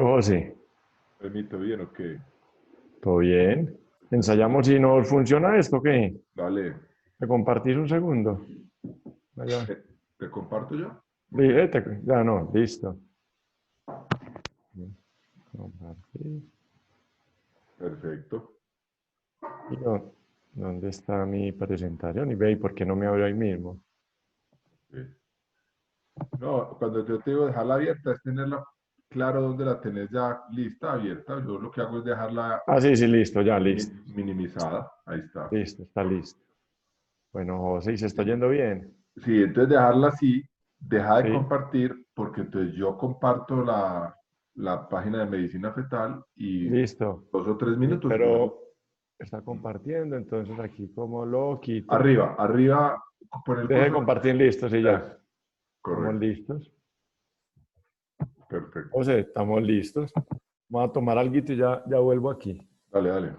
José, Permito bien, ok. ¿todo bien? Perfecto. Ensayamos si nos funciona esto, ¿qué? Dale. ¿Me compartís un segundo? Allá. ¿Te comparto yo? Ok. Ya no, listo. Compartir. Perfecto. ¿Y dónde está mi presentación? Y ve, ¿y por qué no me abre ahí mismo? Ok. No, cuando yo te digo dejarla abierta, es tenerla claro dónde la tenés ya lista, abierta. Yo lo que hago es dejarla Ah, sí, sí, listo, ya, listo. minimizada. Ahí está. Listo, está listo. Bueno, José, ¿y se está Sí, yendo bien? sí, entonces dejarla así, deja de Sí, compartir, porque entonces yo comparto la página de medicina fetal y listo. 2 o 3 minutos y luego. Pero está compartiendo, entonces aquí como lo quito. Arriba, arriba, por el Deje de curso. compartir, listo, sí, ya. Eso, Estamos correcto. listos. Perfecto. José, estamos listos. Vamos a tomar algo y ya vuelvo aquí. Dale, dale.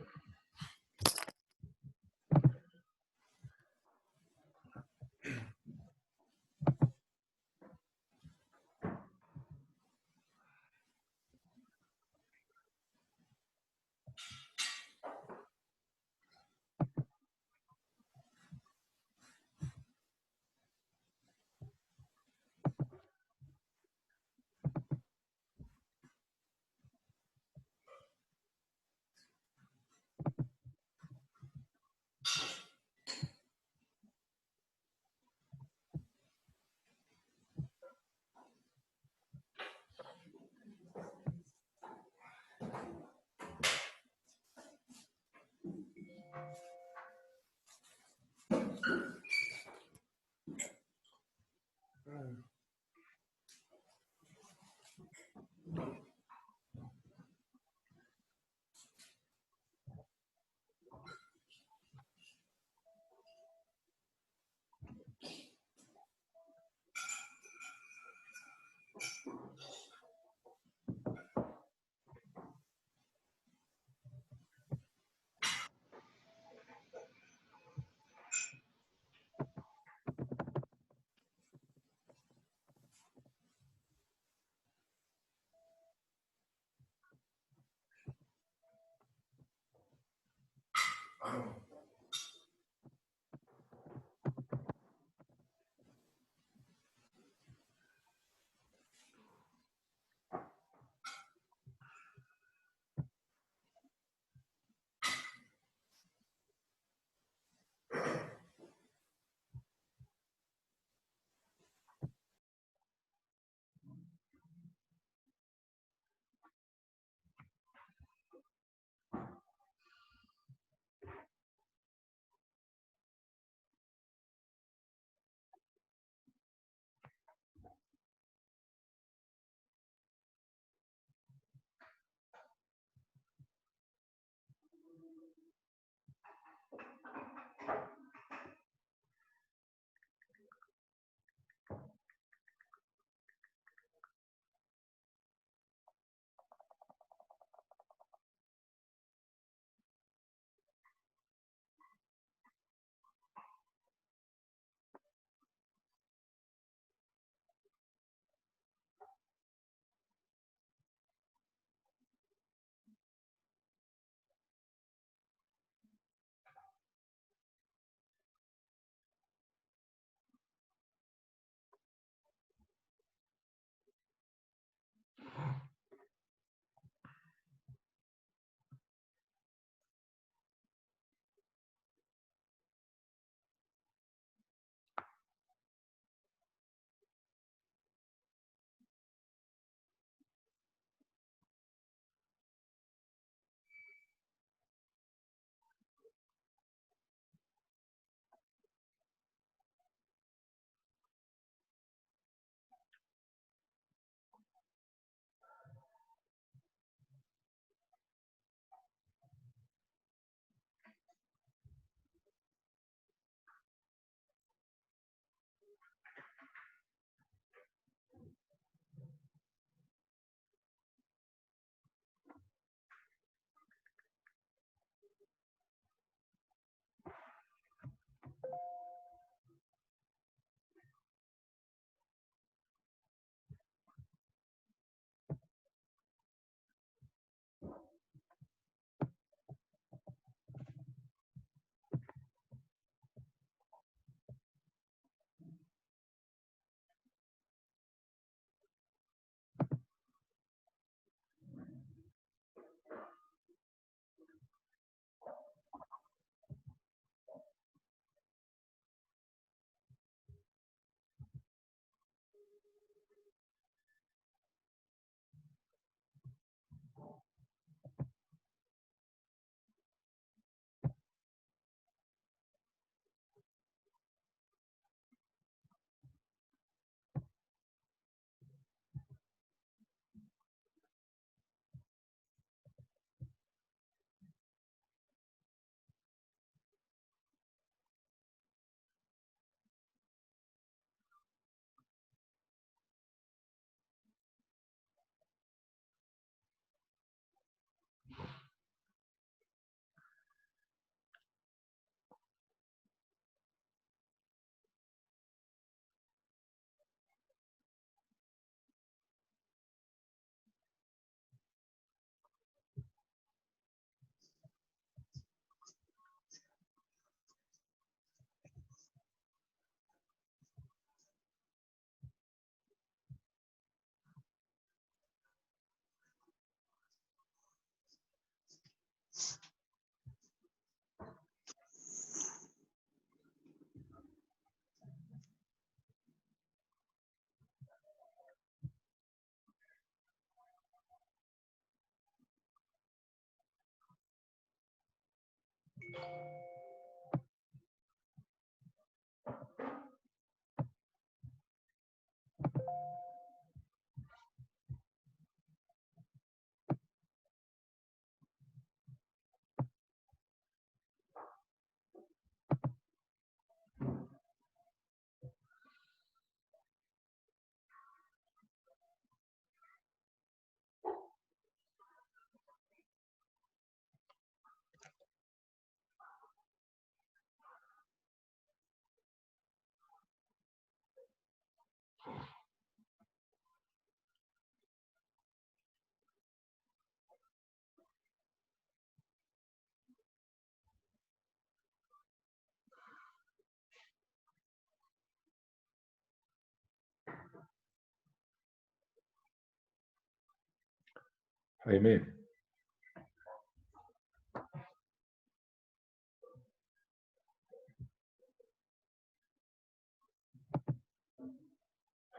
Jaime,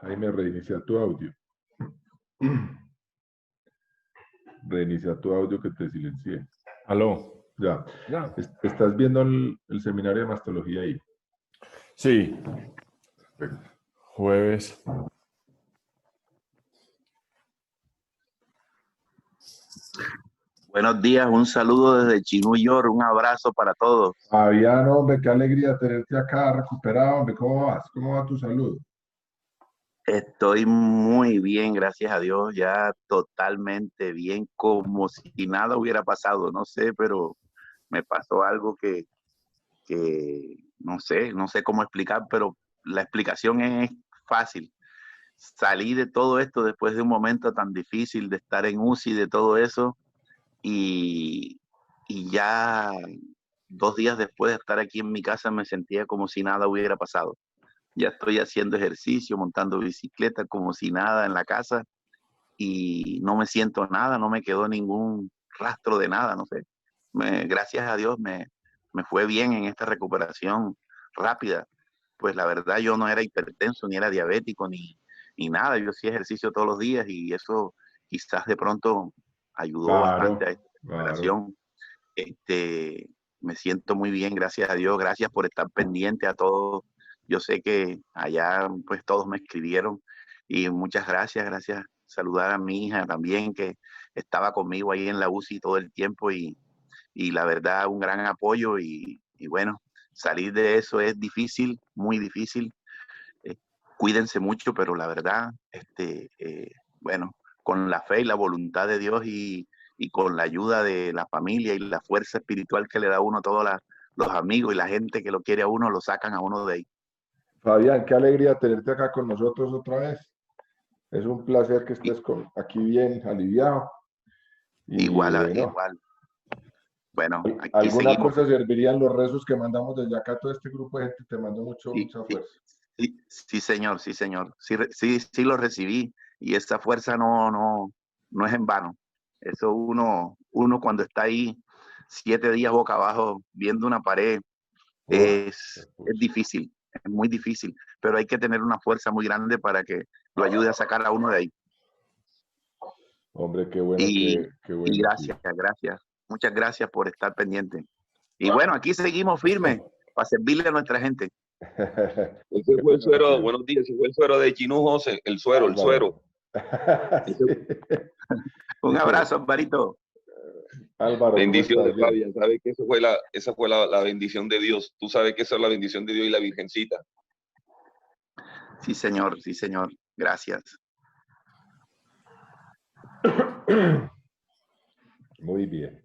Jaime, reinicia tu audio. Reinicia tu audio que te silencié. Aló. Ya. Ya. ¿Estás viendo el seminario de mastología ahí? Sí. Perfecto. Jueves. Buenos días, un saludo desde Chinú York, un abrazo para todos. Fabián, hombre, qué alegría tenerte acá recuperado, hombre. ¿Cómo vas? ¿Cómo va tu salud? Estoy muy bien, gracias a Dios, ya totalmente bien, como si nada hubiera pasado. No sé, pero me pasó algo que no sé cómo explicar, pero la explicación es fácil. Salí de todo esto después de un momento tan difícil de estar en UCI, de todo eso, y, y ya 2 días después de estar aquí en mi casa me sentía como si nada hubiera pasado. Ya estoy haciendo ejercicio, montando bicicleta como si nada en la casa y no me siento nada, no me quedó ningún rastro de nada, no sé. Gracias a Dios me fue bien en esta recuperación rápida. Pues la verdad yo no era hipertenso, ni era diabético, ni nada. Yo hacía ejercicio todos los días y eso quizás de pronto ayudó bastante a Claro, esta claro. recuperación. Este, Me siento muy bien, gracias a Dios, gracias por estar pendiente a todos. Yo sé que allá pues todos me escribieron y muchas gracias, gracias. Saludar a mi hija también que estaba conmigo ahí en la UCI todo el tiempo y la verdad un gran apoyo y bueno, salir de eso es difícil, muy difícil. Eh, Cuídense mucho, pero la verdad, bueno, con la fe y la voluntad de Dios y con la ayuda de la familia y la fuerza espiritual que le da a uno, todos los amigos y la gente que lo quiere a uno, lo sacan a uno de ahí. Fabián, qué alegría tenerte acá con nosotros otra vez. Es un placer que estés aquí bien aliviado. Y Igual, bueno, igual. Bueno, aquí alguna seguimos. cosa servirían los rezos que mandamos desde acá. Todo este grupo de gente te mando Sí, mucha sí, fuerza. sí, sí, señor, sí, señor. Sí, sí, sí lo recibí y esa fuerza no es en vano. Eso uno cuando está ahí 7 días boca abajo viendo una pared Uf, es difícil, es muy difícil, pero hay que tener una fuerza muy grande para que lo ayude a sacar a uno de ahí. hombre, Y, qué y bueno, sí. gracias, gracias. Muchas gracias por estar pendiente. Y bueno, aquí seguimos firmes para servirle a nuestra gente. Ese Qué fue el bueno suero, siempre. buenos días, ese fue el suero de Chinú, José, el suero, el Álvaro. suero. Eso, Sí. un abrazo, Alvarito. Álvaro, ¿cómo estás? Bendiciones, Bien. Fabián, sabe que esa fue la bendición de Dios. Tú sabes que esa es la bendición de Dios y la Virgencita. Sí, señor, sí, señor. Gracias. Muy bien.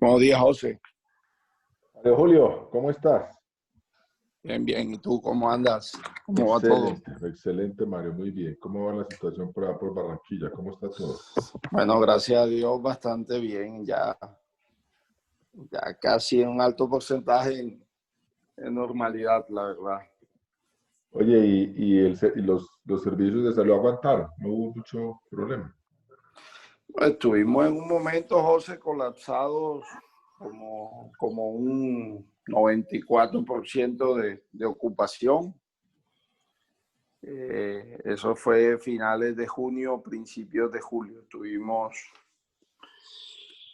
Buenos días, José. Mario Julio, ¿cómo estás? Bien, bien. ¿Y tú cómo andas? ¿Cómo va todo? Excelente, excelente, Mario, muy bien. ¿Cómo va la situación por allá por Barranquilla? ¿Cómo está todo? Bueno, gracias a Dios, bastante bien. Ya casi en un alto porcentaje en normalidad, la verdad. Oye, y los servicios de salud aguantaron, no hubo mucho problema. Estuvimos en un momento, José, colapsados como un 94% de ocupación. Eso fue finales de junio, principios de julio. Estuvimos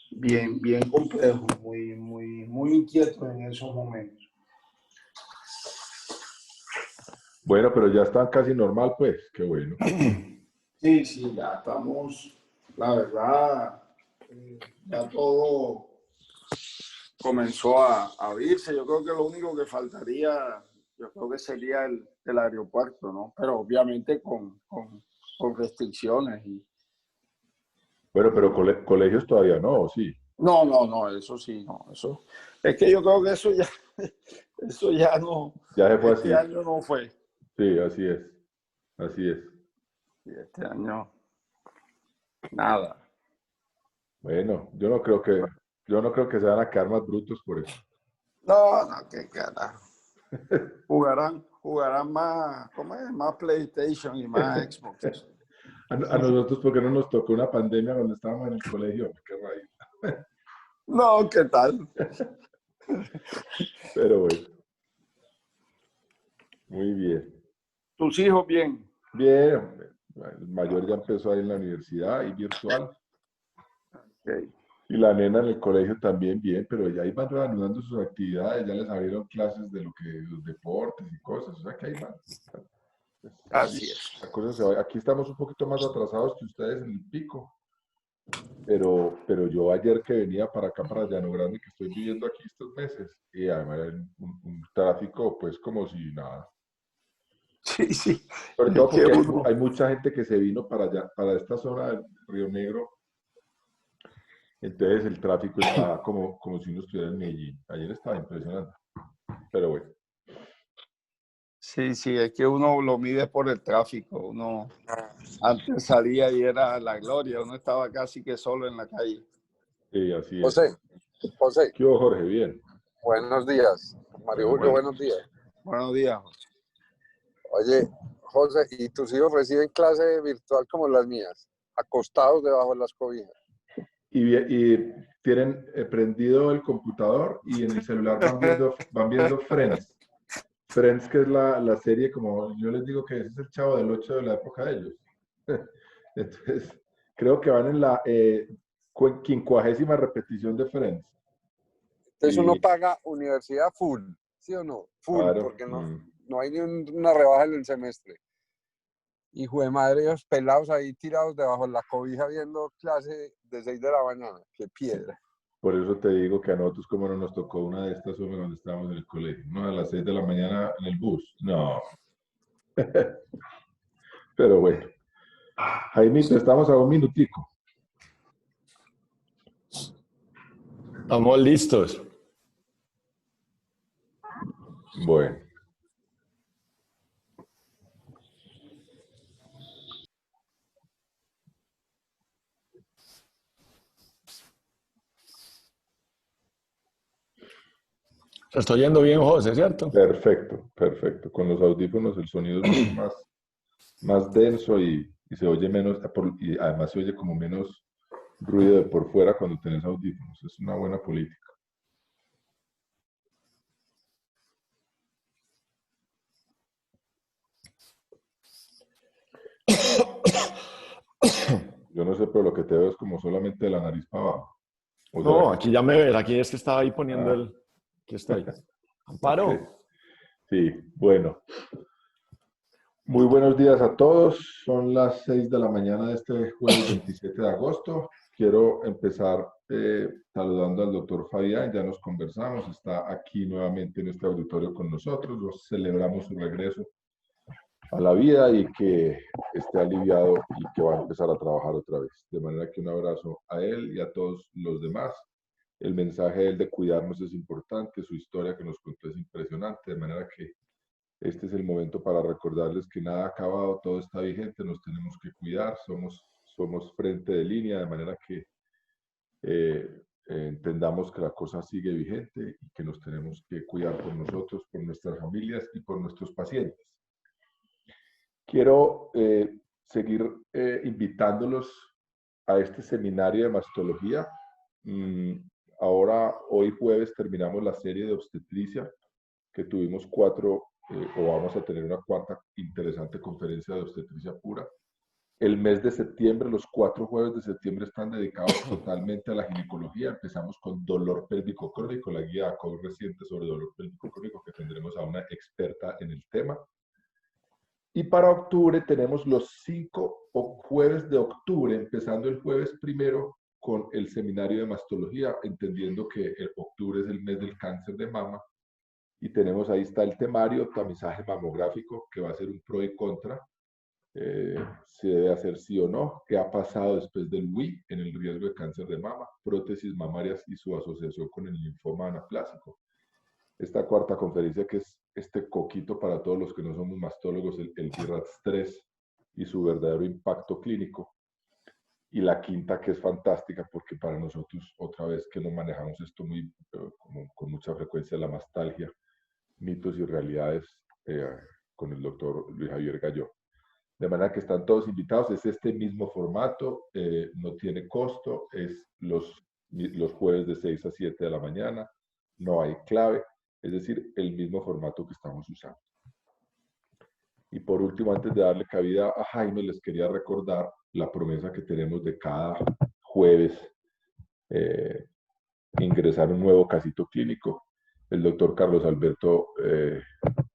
bien complejos, muy inquietos en esos momentos. Bueno, pero ya están casi normal, pues, qué bueno. Sí, ya estamos, la verdad, ya todo comenzó a abrirse. Yo creo que lo único que faltaría, yo creo que sería el aeropuerto, ¿no? Pero obviamente con restricciones. Bueno, pero colegios todavía no, sí. No, eso sí, no. Eso, es que yo creo que eso ya no, Ya se fue este así. año no fue. Sí, así es. Así es. Y este año, nada. Bueno, yo no creo que se van a quedar más brutos por eso. No, qué carajo. Jugarán más, ¿cómo es? Más PlayStation y más Xbox. A nosotros, porque no nos tocó una pandemia cuando estábamos en el colegio, qué raíz. No, ¿qué tal? Pero bueno, muy bien. ¿Tus hijos bien? Bien, hombre. El mayor ya empezó ahí en la universidad y virtual. Okay. Y la nena en el colegio también bien, pero ya ahí van reanudando sus actividades, ya les abrieron clases de los deportes y cosas, o sea que ahí van. Pues, Así es. la cosa se va. Aquí estamos un poquito más atrasados que ustedes en el pico, pero yo ayer que venía para acá, para Llano Grande, que estoy viviendo aquí estos meses, y además hay un tráfico pues como si nada. Sí. Sobre Es todo que porque uno, hay mucha gente que se vino para allá, para esta zona del Río Negro. Entonces el tráfico está como si uno estuviera en Medellín. Ayer estaba impresionante. Pero bueno. sí, es que uno lo mide por el tráfico. Uno antes salía y era la gloria. Uno estaba casi que solo en la calle. Sí, así es. José, ¿Qué hubo, Jorge? Bien. buenos días. Mario Julio, Bueno. buenos días. Buenos días. Oye, José, ¿y tus hijos reciben clase virtual como las mías? Acostados debajo de las cobijas. Y tienen prendido el computador y en el celular van viendo Friends. Friends, que es la serie, como yo les digo que ese es el Chavo del 8 de la época de ellos. Entonces, creo que van en la 50ª repetición de Friends. Entonces uno Y, paga universidad full, ¿sí o no? Full, claro, porque no hay ni una rebaja en el semestre. Hijo de madre, esos pelados ahí tirados debajo de la cobija viendo clase de 6 de la mañana. ¡Qué piedra! por eso te digo que a nosotros como no nos tocó una de estas horas cuando estábamos en el colegio, ¿no? A las 6 de la mañana en el bus. No. Pero bueno. Jaimito, estamos a un minutico. Estamos listos. Bueno. Se está oyendo bien, José, ¿cierto? Perfecto. Con los audífonos el sonido es mucho más denso y se oye menos, y además se oye como menos ruido de por fuera cuando tenés audífonos. Es una buena política. Yo no sé, pero lo que te veo es como solamente de la nariz para abajo. ¿O será No, que- aquí ya me ves, aquí es que estaba ahí poniendo Ah. Aquí estoy. Amparo. Ok. Sí, bueno. Muy buenos días a todos. Son las 6 de la mañana de este jueves 27 de agosto. Quiero empezar saludando al doctor Fabián. Ya nos conversamos. Está aquí nuevamente en este auditorio con nosotros. Nos celebramos su regreso a la vida y que esté aliviado y que va a empezar a trabajar otra vez. De manera que un abrazo a él y a todos los demás. El mensaje de él de cuidarnos es importante, su historia que nos contó es impresionante, de manera que este es el momento para recordarles que nada ha acabado, todo está vigente, nos tenemos que cuidar, somos frente de línea, de manera que entendamos que la cosa sigue vigente y que nos tenemos que cuidar por nosotros, por nuestras familias y por nuestros pacientes. Quiero seguir invitándolos a este seminario de mastología. Ahora, hoy jueves, terminamos la serie de obstetricia, que tuvimos 4, o vamos a tener una 4ª interesante conferencia de obstetricia pura. El mes de septiembre, los 4 jueves de septiembre están dedicados totalmente a la ginecología. Empezamos con dolor pélvico crónico, la guía ACOG reciente sobre dolor pélvico crónico, que tendremos a una experta en el tema. Y para octubre tenemos los 5 jueves de octubre, empezando el jueves 1 con el seminario de mastología, entendiendo que el octubre es el mes del cáncer de mama. Y tenemos, ahí está el temario, tamizaje mamográfico, que va a ser un pro y contra. Si debe hacer sí o no, qué ha pasado después del WI en el riesgo de cáncer de mama, prótesis mamarias y su asociación con el linfoma anaplásico. Esta 4ª conferencia, que es este coquito para todos los que no somos mastólogos, el BIRATS-3 y su verdadero impacto clínico. Y la 5ª, que es fantástica, porque para nosotros, otra vez que no manejamos esto con mucha frecuencia, la mastalgia, mitos y realidades, con el doctor Luis Javier Galló. De manera que están todos invitados, es este mismo formato, no tiene costo, es los jueves de 6 a 7 de la mañana, no hay clave, es decir, el mismo formato que estamos usando. Y por último, antes de darle cabida a Jaime, les quería recordar la promesa que tenemos de cada jueves ingresar un nuevo casito clínico. El doctor Carlos Alberto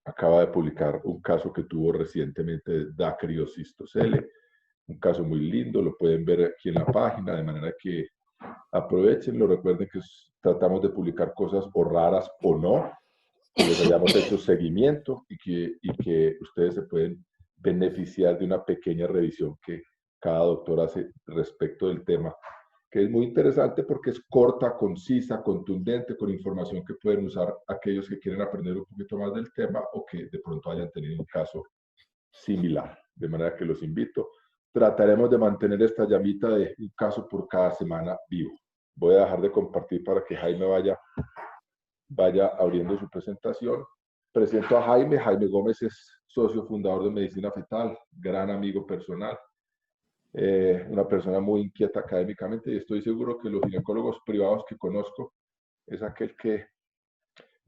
acaba de publicar un caso que tuvo recientemente de dacriocistocele, un caso muy lindo, lo pueden ver aquí en la página, de manera que aprovechenlo. Recuerden que tratamos de publicar cosas o raras o no, que les hayamos hecho seguimiento y que ustedes se pueden beneficiar de una pequeña revisión que cada doctor hace respecto del tema, que es muy interesante porque es corta, concisa, contundente, con información que pueden usar aquellos que quieren aprender un poquito más del tema o que de pronto hayan tenido un caso similar. De manera que los invito. Trataremos de mantener esta llamita de un caso por cada semana vivo. Voy a dejar de compartir para que Jaime vaya abriendo su presentación. Presento a Jaime. Jaime Gómez es socio fundador de Medicina Fetal, gran amigo personal. Una persona muy inquieta académicamente, y estoy seguro que los ginecólogos privados que conozco es aquel que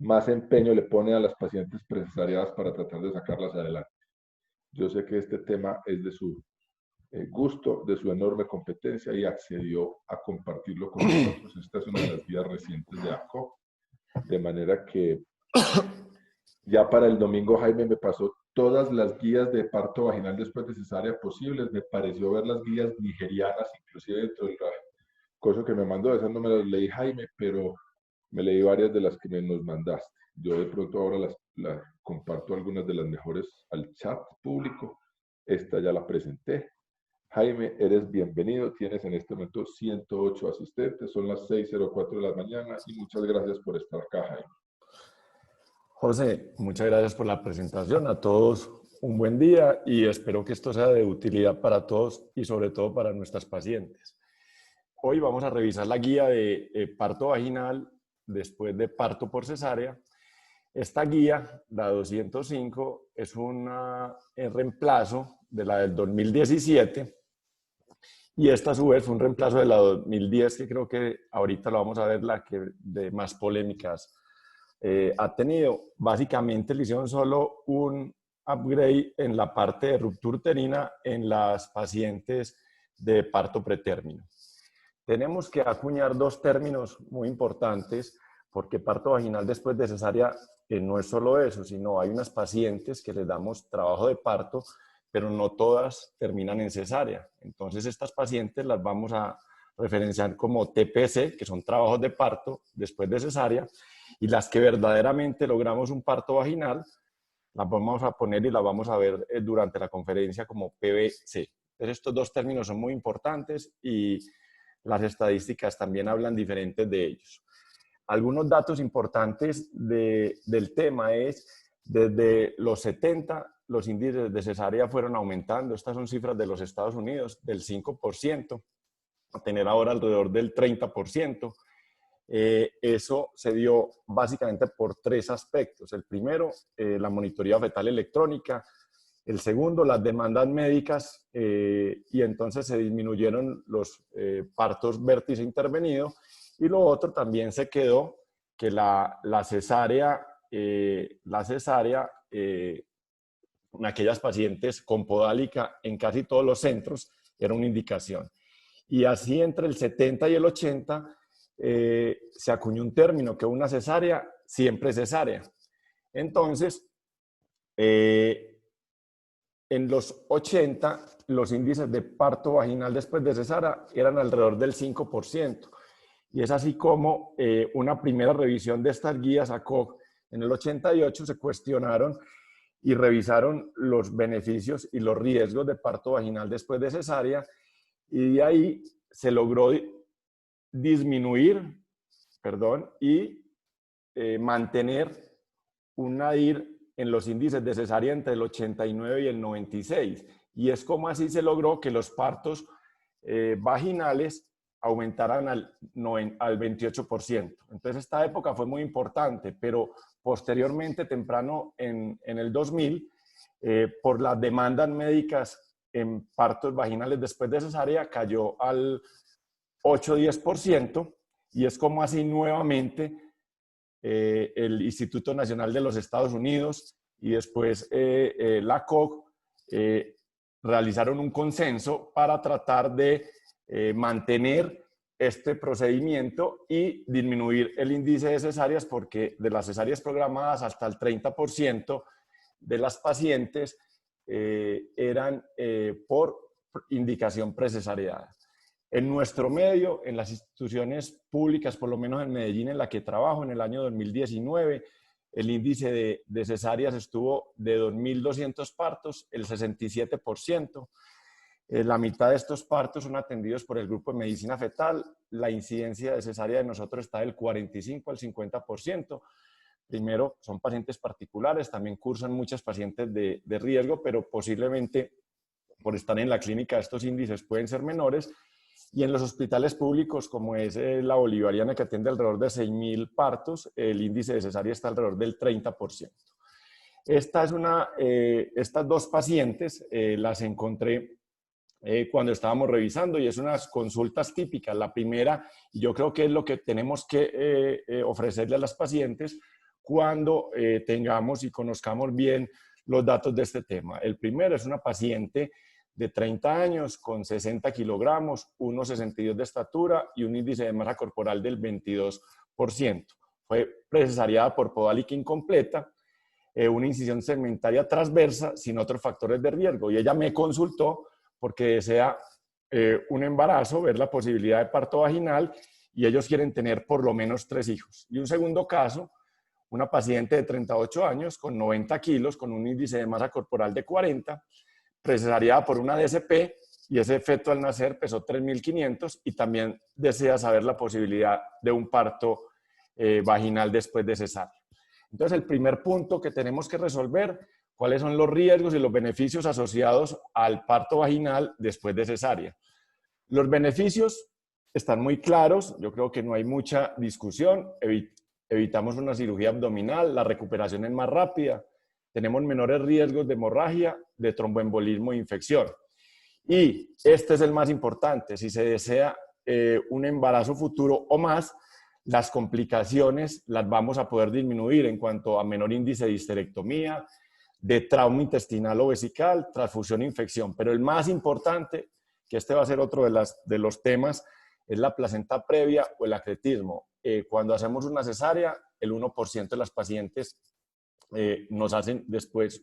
más empeño le pone a las pacientes presariadas para tratar de sacarlas adelante. Yo sé que este tema es de su gusto, de su enorme competencia, y accedió a compartirlo con nosotros. Esta es una de las guías recientes de ACO, de manera que ya para el domingo Jaime me pasó todas las guías de parto vaginal después de cesárea posibles. Me pareció ver las guías nigerianas, inclusive dentro del coso que me mandó. Esas no me las leí, Jaime, pero me leí varias de las que nos mandaste. Yo de pronto ahora las comparto, algunas de las mejores, al chat público. Esta ya la presenté. Jaime, eres bienvenido. Tienes en este momento 108 asistentes. Son las 6:04 de la mañana y muchas gracias por estar acá, Jaime. José, muchas gracias por la presentación. A todos un buen día y espero que esto sea de utilidad para todos y sobre todo para nuestras pacientes. Hoy vamos a revisar la guía de parto vaginal después de parto por cesárea. Esta guía, la 205, es un reemplazo de la del 2017 y esta a su vez fue un reemplazo de la 2010, que creo que ahorita lo vamos a ver, la que de más polémicas ha tenido. Básicamente le hicieron solo un upgrade en la parte de ruptura uterina en las pacientes de parto pretérmino. Tenemos que acuñar dos términos muy importantes, porque parto vaginal después de cesárea no es solo eso, sino hay unas pacientes que les damos trabajo de parto, pero no todas terminan en cesárea. Entonces estas pacientes las vamos a referenciar como TPC, que son trabajos de parto después de cesárea, y las que verdaderamente logramos un parto vaginal, las vamos a poner y las vamos a ver durante la conferencia como PVC. Entonces estos dos términos son muy importantes y las estadísticas también hablan diferentes de ellos. algunos datos importantes del tema es, desde los 70, los índices de cesárea fueron aumentando. Estas son cifras de los Estados Unidos, del 5%, a tener ahora alrededor del 30%. Eso se dio básicamente por tres aspectos. El primero, la monitoría fetal electrónica. El segundo, las demandas médicas, y entonces se disminuyeron los partos vértice intervenido. Y lo otro también se quedó que la cesárea en aquellas pacientes con podálica en casi todos los centros era una indicación. Y así entre el 70 y el 80 se acuñó un término que una cesárea siempre es cesárea. Entonces, en los 80, los índices de parto vaginal después de cesárea eran alrededor del 5%. Y es así como una primera revisión de estas guías ACOG en el 88 se cuestionaron y revisaron los beneficios y los riesgos de parto vaginal después de cesárea, y de ahí se logró disminuir, y mantener una DIR en los índices de cesárea entre el 89 y el 96. Y es como así se logró que los partos vaginales aumentaran al 28%. Entonces esta época fue muy importante, pero posteriormente, temprano en el 2000, por las demandas médicas en partos vaginales después de cesárea, cayó al 8-10%, y es como así nuevamente el Instituto Nacional de los Estados Unidos y después la COG realizaron un consenso para tratar de mantener este procedimiento y disminuir el índice de cesáreas, porque de las cesáreas programadas hasta el 30% de las pacientes eran por indicación precesareada. En nuestro medio, en las instituciones públicas, por lo menos en Medellín, en la que trabajo, en el año 2019, el índice de cesáreas estuvo de 2.200 partos, el 67%. La mitad de estos partos son atendidos por el grupo de medicina fetal. La incidencia de cesárea de nosotros está del 45 al 50%. Primero, son pacientes particulares, también cursan muchas pacientes de riesgo, pero posiblemente por estar en la clínica estos índices pueden ser menores. Y en los hospitales públicos, como es la Bolivariana, que atiende alrededor de 6.000 partos, el índice de cesárea está alrededor del 30%. Estas dos pacientes las encontré cuando estábamos revisando, y es unas consultas típicas. La primera, y yo creo que es lo que tenemos que ofrecerle a las pacientes cuando tengamos y conozcamos bien los datos de este tema. El primero es una paciente de 30 años con 60 kilogramos, 1,62 de estatura y un índice de masa corporal del 22%. Fue precesariada por podálica incompleta, una incisión segmentaria transversa sin otros factores de riesgo. Y ella me consultó porque desea un embarazo, ver la posibilidad de parto vaginal, y ellos quieren tener por lo menos 3 hijos. Y un segundo caso, una paciente de 38 años con 90 kilos, con un índice de masa corporal de 40, precesariada por una DSP, y ese feto al nacer pesó 3.500 y también desea saber la posibilidad de un parto vaginal después de cesárea. Entonces, el primer punto que tenemos que resolver: ¿cuáles son los riesgos y los beneficios asociados al parto vaginal después de cesárea? Los beneficios están muy claros, yo creo que no hay mucha discusión. Evitamos una cirugía abdominal, la recuperación es más rápida, tenemos menores riesgos de hemorragia, de tromboembolismo e infección. Y este es el más importante: si se desea un embarazo futuro o más, las complicaciones las vamos a poder disminuir en cuanto a menor índice de histerectomía, de trauma intestinal o vesical, transfusión e infección. Pero el más importante, que este va a ser otro de los temas, es la placenta previa o el acretismo. Cuando hacemos una cesárea, el 1% de las pacientes nos hacen después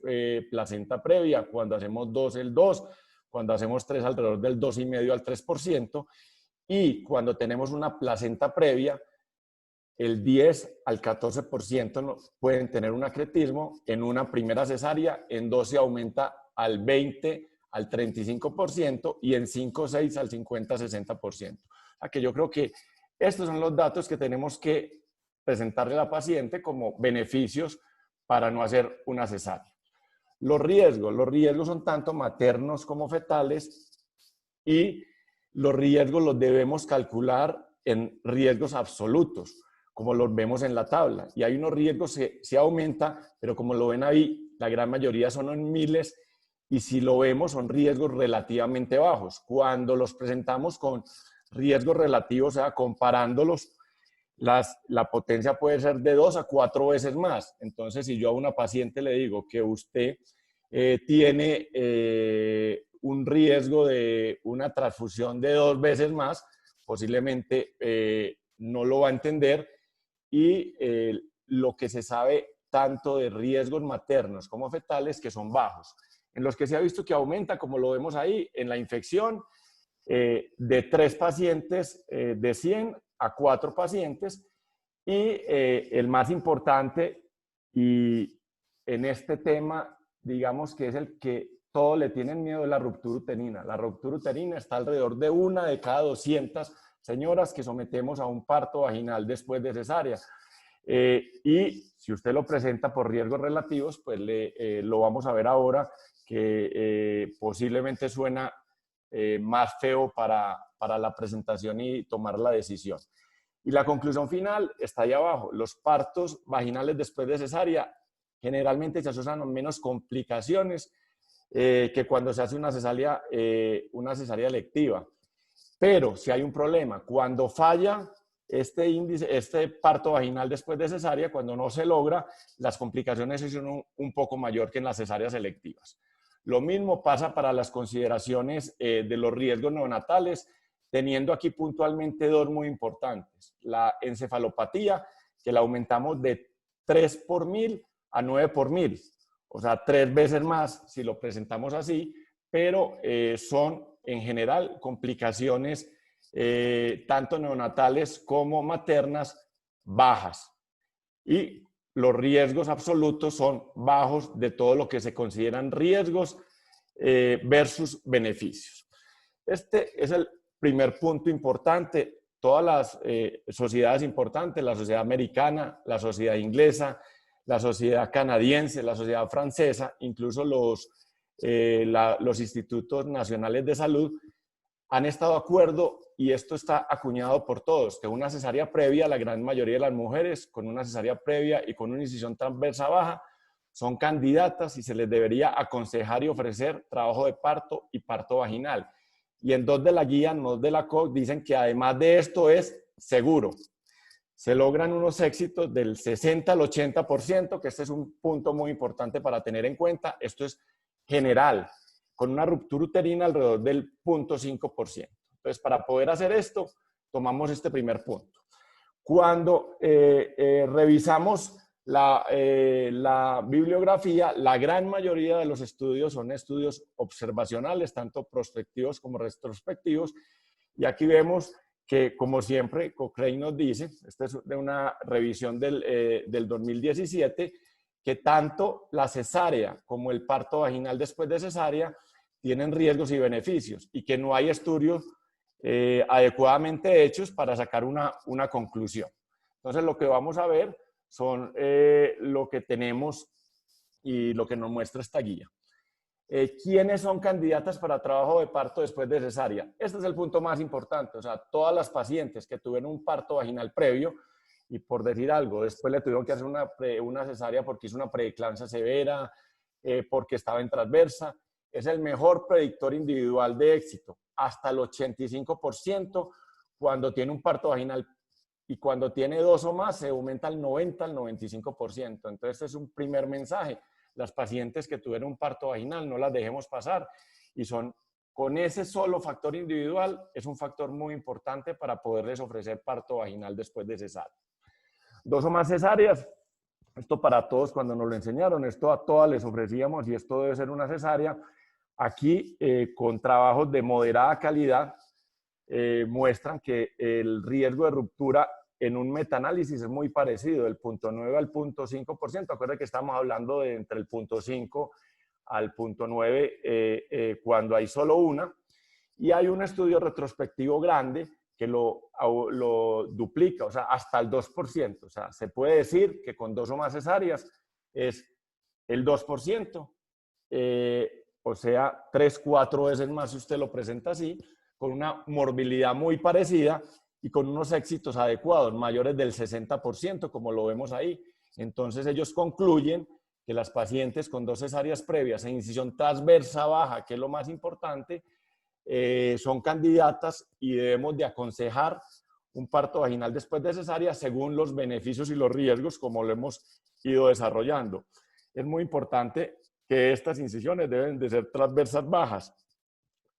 placenta previa. Cuando hacemos 2, el 2%. Cuando hacemos 3, alrededor del 2,5 al 3%. Y cuando tenemos una placenta previa, el 10 al 14% pueden tener un acretismo. En una primera cesárea, en 12 aumenta al 20 al 35%, y en 5, 6 al 50, 60%. O sea que yo creo que estos son los datos que tenemos que presentarle a la paciente como beneficios para no hacer una cesárea. Los riesgos son tanto maternos como fetales y los riesgos los debemos calcular en riesgos absolutos, como los vemos en la tabla. Y hay unos riesgos que se aumenta, pero como lo ven ahí, la gran mayoría son en miles y si lo vemos son riesgos relativamente bajos. Cuando los presentamos con riesgos relativos, o sea, comparándolos, la potencia puede ser de 2 a 4 veces más. Entonces, si yo a una paciente le digo que usted tiene un riesgo de una transfusión de 2 veces más, posiblemente no lo va a entender y lo que se sabe tanto de riesgos maternos como fetales que son bajos. En los que se ha visto que aumenta, como lo vemos ahí, en la infección, de 3 pacientes de 100 a 4 pacientes y el más importante y en este tema, digamos que es el que todos le tienen miedo, es la ruptura uterina. La ruptura uterina está alrededor de 1 de cada 200 señoras que sometemos a un parto vaginal después de cesárea. Y si usted lo presenta por riesgos relativos, pues lo vamos a ver ahora que posiblemente suena más feo para la presentación y tomar la decisión. Y la conclusión final está ahí abajo. Los partos vaginales después de cesárea generalmente se asocian a menos complicaciones que cuando se hace una cesárea electiva. Pero si hay un problema, cuando falla este parto vaginal después de cesárea, cuando no se logra, las complicaciones son un poco mayor que en las cesáreas selectivas. Lo mismo pasa para las consideraciones de los riesgos neonatales, teniendo aquí puntualmente 2 muy importantes. La encefalopatía, que la aumentamos de 3 por 1000 a 9 por 1000, o sea, 3 veces más si lo presentamos así, pero son en general complicaciones tanto neonatales como maternas bajas. Y los riesgos absolutos son bajos de todo lo que se consideran riesgos versus beneficios. Este es el primer punto importante. Todas las sociedades importantes, la sociedad americana, la sociedad inglesa, la sociedad canadiense, la sociedad francesa, incluso los institutos nacionales de salud, han estado de acuerdo, y esto está acuñado por todos, que una cesárea previa, la gran mayoría de las mujeres con una cesárea previa y con una incisión transversa baja, son candidatas y se les debería aconsejar y ofrecer trabajo de parto y parto vaginal. Y en 2 de la guía, no de la COG, dicen que además de esto es seguro. Se logran unos éxitos del 60 al 80%, que este es un punto muy importante para tener en cuenta. Esto es general, con una ruptura uterina alrededor del 0.5%. Entonces, para poder hacer esto, tomamos este primer punto. Cuando revisamos la bibliografía, la gran mayoría de los estudios son estudios observacionales, tanto prospectivos como retrospectivos. Y aquí vemos que, como siempre, Cochrane nos dice, esta es de una revisión del 2017, que tanto la cesárea como el parto vaginal después de cesárea tienen riesgos y beneficios y que no hay estudios adecuadamente hechos para sacar una conclusión. Entonces, lo que vamos a ver son lo que tenemos y lo que nos muestra esta guía. ¿Quiénes son candidatas para trabajo de parto después de cesárea? Este es el punto más importante. O sea, todas las pacientes que tuvieron un parto vaginal previo y, por decir algo, después le tuvieron que hacer una cesárea porque hizo una preeclampsia severa, porque estaba en transversa, es el mejor predictor individual de éxito. Hasta el 85% cuando tiene un parto vaginal, y cuando tiene 2 o más se aumenta al 90 al 95%. Entonces, este es un primer mensaje. Las pacientes que tuvieron un parto vaginal no las dejemos pasar, y son con ese solo factor individual, es un factor muy importante para poderles ofrecer parto vaginal después de cesárea. 2 o más cesáreas, esto para todos cuando nos lo enseñaron, esto a todas les ofrecíamos y esto debe ser una cesárea. Aquí, con trabajos de moderada calidad, muestran que el riesgo de ruptura en un metaanálisis es muy parecido, del 0.9 al 0.5%. Acuérdense que estamos hablando de entre el 0.5 al 0.9 cuando hay solo una. Y hay un estudio retrospectivo grande que lo duplica, o sea, hasta el 2%. O sea, se puede decir que con 2 o más cesáreas es el 2%, o sea, 3, 4 veces más si usted lo presenta así, con una morbilidad muy parecida y con unos éxitos adecuados, mayores del 60%, como lo vemos ahí. Entonces ellos concluyen que las pacientes con 2 cesáreas previas e incisión transversa baja, que es lo más importante, son candidatas y debemos de aconsejar un parto vaginal después de cesárea según los beneficios y los riesgos, como lo hemos ido desarrollando. Es muy importante que estas incisiones deben de ser transversas bajas.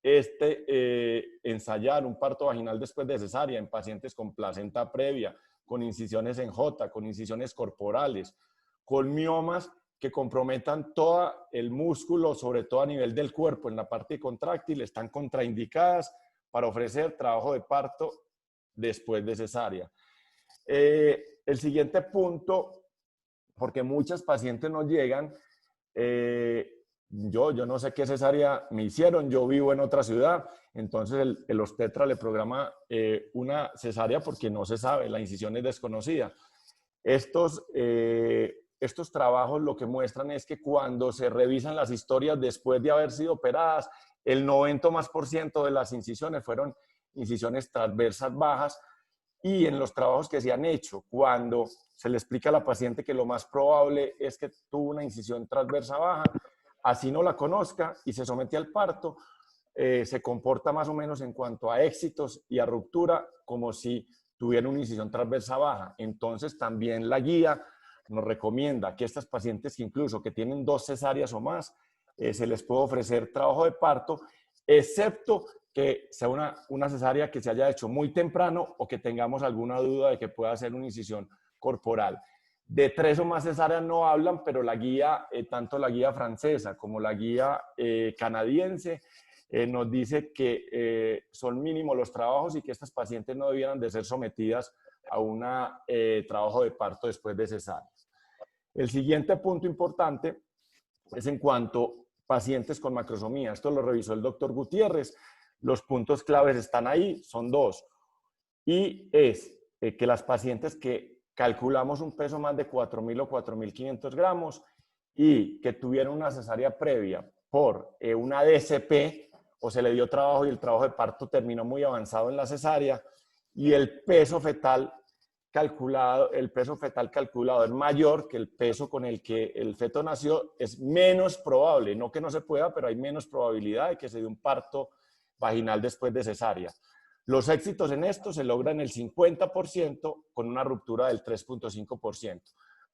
Ensayar un parto vaginal después de cesárea en pacientes con placenta previa, con incisiones en J, con incisiones corporales, con miomas que comprometan todo el músculo, sobre todo a nivel del cuerpo, en la parte contráctil, están contraindicadas para ofrecer trabajo de parto después de cesárea. El siguiente punto, porque muchas pacientes nos llegan, yo no sé qué cesárea me hicieron, yo vivo en otra ciudad, entonces el obstetra le programa una cesárea porque no se sabe, la incisión es desconocida. Estos trabajos lo que muestran es que cuando se revisan las historias después de haber sido operadas, el 90% de las incisiones fueron incisiones transversas bajas, y en los trabajos que se han hecho, cuando se le explica a la paciente que lo más probable es que tuvo una incisión transversa baja, así no la conozca y se somete al parto, se comporta más o menos en cuanto a éxitos y a ruptura como si tuviera una incisión transversa baja. Entonces también la guía nos recomienda que estas pacientes que incluso que tienen 2 cesáreas o más, se les puede ofrecer trabajo de parto, excepto que sea una cesárea que se haya hecho muy temprano o que tengamos alguna duda de que pueda ser una incisión corporal. De 3 o más cesáreas no hablan, pero la guía, tanto la guía francesa como la guía canadiense, nos dice que son mínimos los trabajos y que estas pacientes no debieran de ser sometidas a un trabajo de parto después de cesárea. El siguiente punto importante es en cuanto a pacientes con macrosomía. Esto lo revisó el doctor Gutiérrez. Los puntos claves están ahí, son 2. Y es que las pacientes que calculamos un peso más de 4.000 o 4.500 gramos y que tuvieron una cesárea previa por una DCP, o se le dio trabajo y el trabajo de parto terminó muy avanzado en la cesárea, y el peso fetal calculado es mayor que el peso con el que el feto nació, es menos probable, no que no se pueda, pero hay menos probabilidad de que se dé un parto vaginal después de cesárea. Los éxitos en esto se logran el 50% con una ruptura del 3.5%.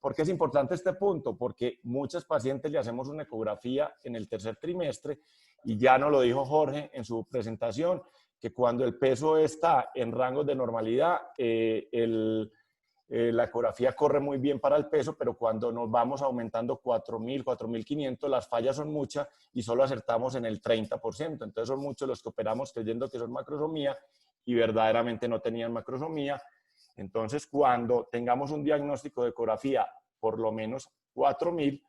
¿Por qué es importante este punto? Porque muchas pacientes le hacemos una ecografía en el 3er trimestre y ya nos lo dijo Jorge en su presentación, que cuando el peso está en rangos de normalidad, la ecografía corre muy bien para el peso, pero cuando nos vamos aumentando 4.000, 4.500, las fallas son muchas y solo acertamos en el 30%. Entonces son muchos los que operamos creyendo que son macrosomía y verdaderamente no tenían macrosomía. Entonces, cuando tengamos un diagnóstico de ecografía por lo menos 4.000,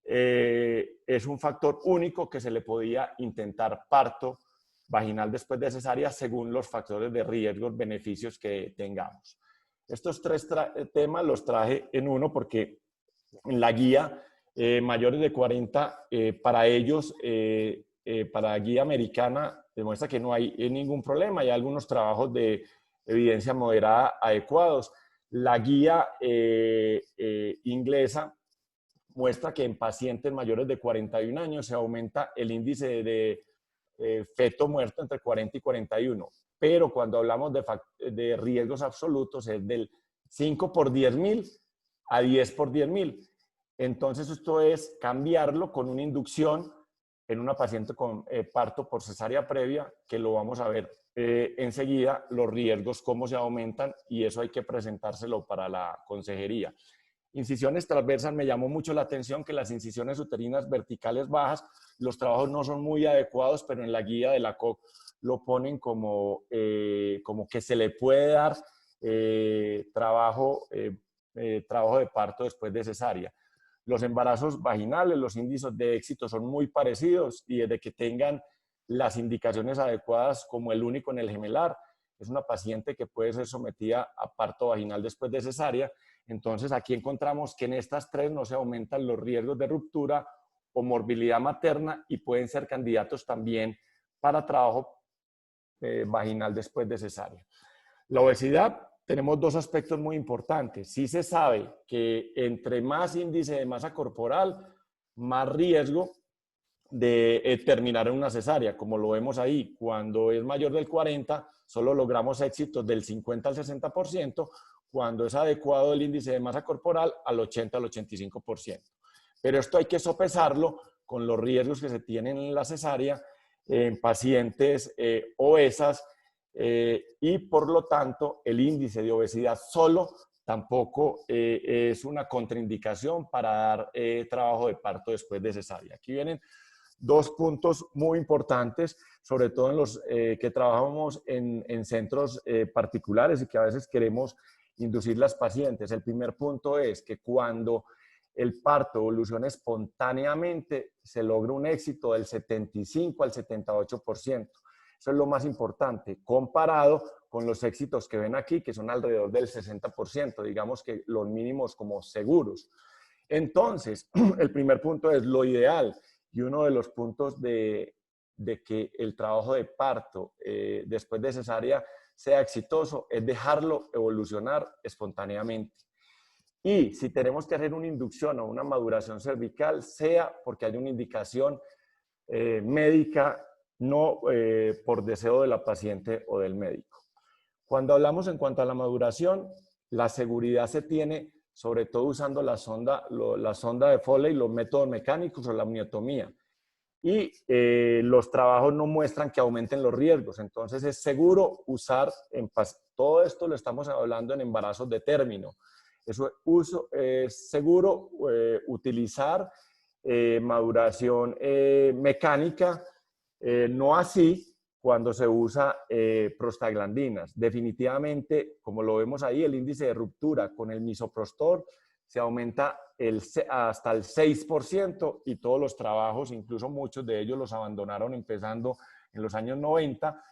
es un factor único que se le podía intentar parto vaginal después de cesárea según los factores de riesgos, beneficios que tengamos. Estos 3 temas los traje en uno porque en la guía mayores de 40, para ellos, para la guía americana, demuestra que no hay ningún problema. Hay algunos trabajos de evidencia moderada adecuados. La guía inglesa muestra que en pacientes mayores de 41 años se aumenta el índice de feto muerto entre 40 y 41. Pero cuando hablamos de riesgos absolutos es del 5 por 10.000 a 10 por 10.000. Entonces esto es cambiarlo con una inducción en una paciente con parto por cesárea previa, que lo vamos a ver enseguida, los riesgos, cómo se aumentan, y eso hay que presentárselo para la consejería. Incisiones transversas, me llamó mucho la atención que las incisiones uterinas verticales bajas, los trabajos no son muy adecuados, pero en la guía de la COC lo ponen como que se le puede dar trabajo de parto después de cesárea. Los embarazos vaginales, los índices de éxito son muy parecidos y desde que tengan las indicaciones adecuadas como el único en el gemelar, es una paciente que puede ser sometida a parto vaginal después de cesárea. Entonces, aquí encontramos que en estas tres no se aumentan los riesgos de ruptura o morbilidad materna y pueden ser candidatos también para trabajo vaginal después de cesárea. La obesidad, tenemos dos aspectos muy importantes. Sí se sabe que entre más índice de masa corporal, más riesgo de terminar en una cesárea, como lo vemos ahí. Cuando es mayor del 40, solo logramos éxitos del 50 al 60%, cuando es adecuado el índice de masa corporal al 80 al 85%. Pero esto hay que sopesarlo con los riesgos que se tienen en la cesárea en pacientes obesas y por lo tanto el índice de obesidad solo tampoco es una contraindicación para dar trabajo de parto después de cesárea. Aquí vienen dos puntos muy importantes, sobre todo en los que trabajamos en centros particulares y que a veces queremos inducir las pacientes. El primer punto es que cuando el parto evoluciona espontáneamente, se logra un éxito del 75 al 78%. Eso es lo más importante, comparado con los éxitos que ven aquí, que son alrededor del 60%, digamos que los mínimos como seguros. Entonces, el primer punto es lo ideal y uno de los puntos de que el trabajo de parto después de cesárea sea exitoso es dejarlo evolucionar espontáneamente. Y si tenemos que hacer una inducción o una maduración cervical, sea porque hay una indicación médica, no por deseo de la paciente o del médico. Cuando hablamos en cuanto a la maduración, la seguridad se tiene sobre todo usando la sonda de Foley, los métodos mecánicos o la amniotomía. Y los trabajos no muestran que aumenten los riesgos. Entonces es seguro usar, todo esto lo estamos hablando en embarazos de término. Es seguro utilizar maduración mecánica, no así cuando se usa prostaglandinas. Definitivamente, como lo vemos ahí, el índice de ruptura con el misoprostol se aumenta hasta el 6% y todos los trabajos, incluso muchos de ellos los abandonaron empezando en los años 90.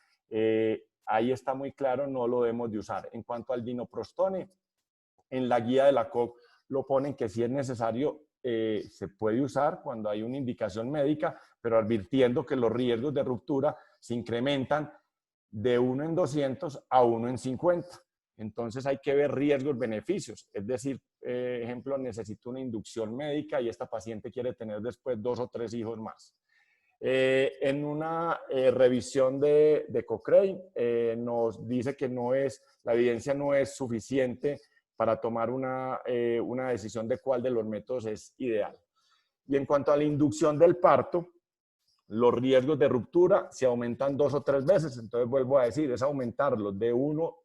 Ahí está muy claro, no lo debemos de usar. En cuanto al dinoprostone, en la guía de la COG lo ponen que si es necesario se puede usar cuando hay una indicación médica, pero advirtiendo que los riesgos de ruptura se incrementan de 1 en 200 a 1 en 50. Entonces hay que ver riesgos-beneficios. Es decir, ejemplo, necesito una inducción médica y esta paciente quiere tener después 2 o 3 hijos más. En una revisión de Cochrane nos dice que la evidencia no es suficiente para tomar una decisión de cuál de los métodos es ideal. Y en cuanto a la inducción del parto, los riesgos de ruptura se aumentan 2 o 3 veces. Entonces vuelvo a decir, es aumentarlos de 1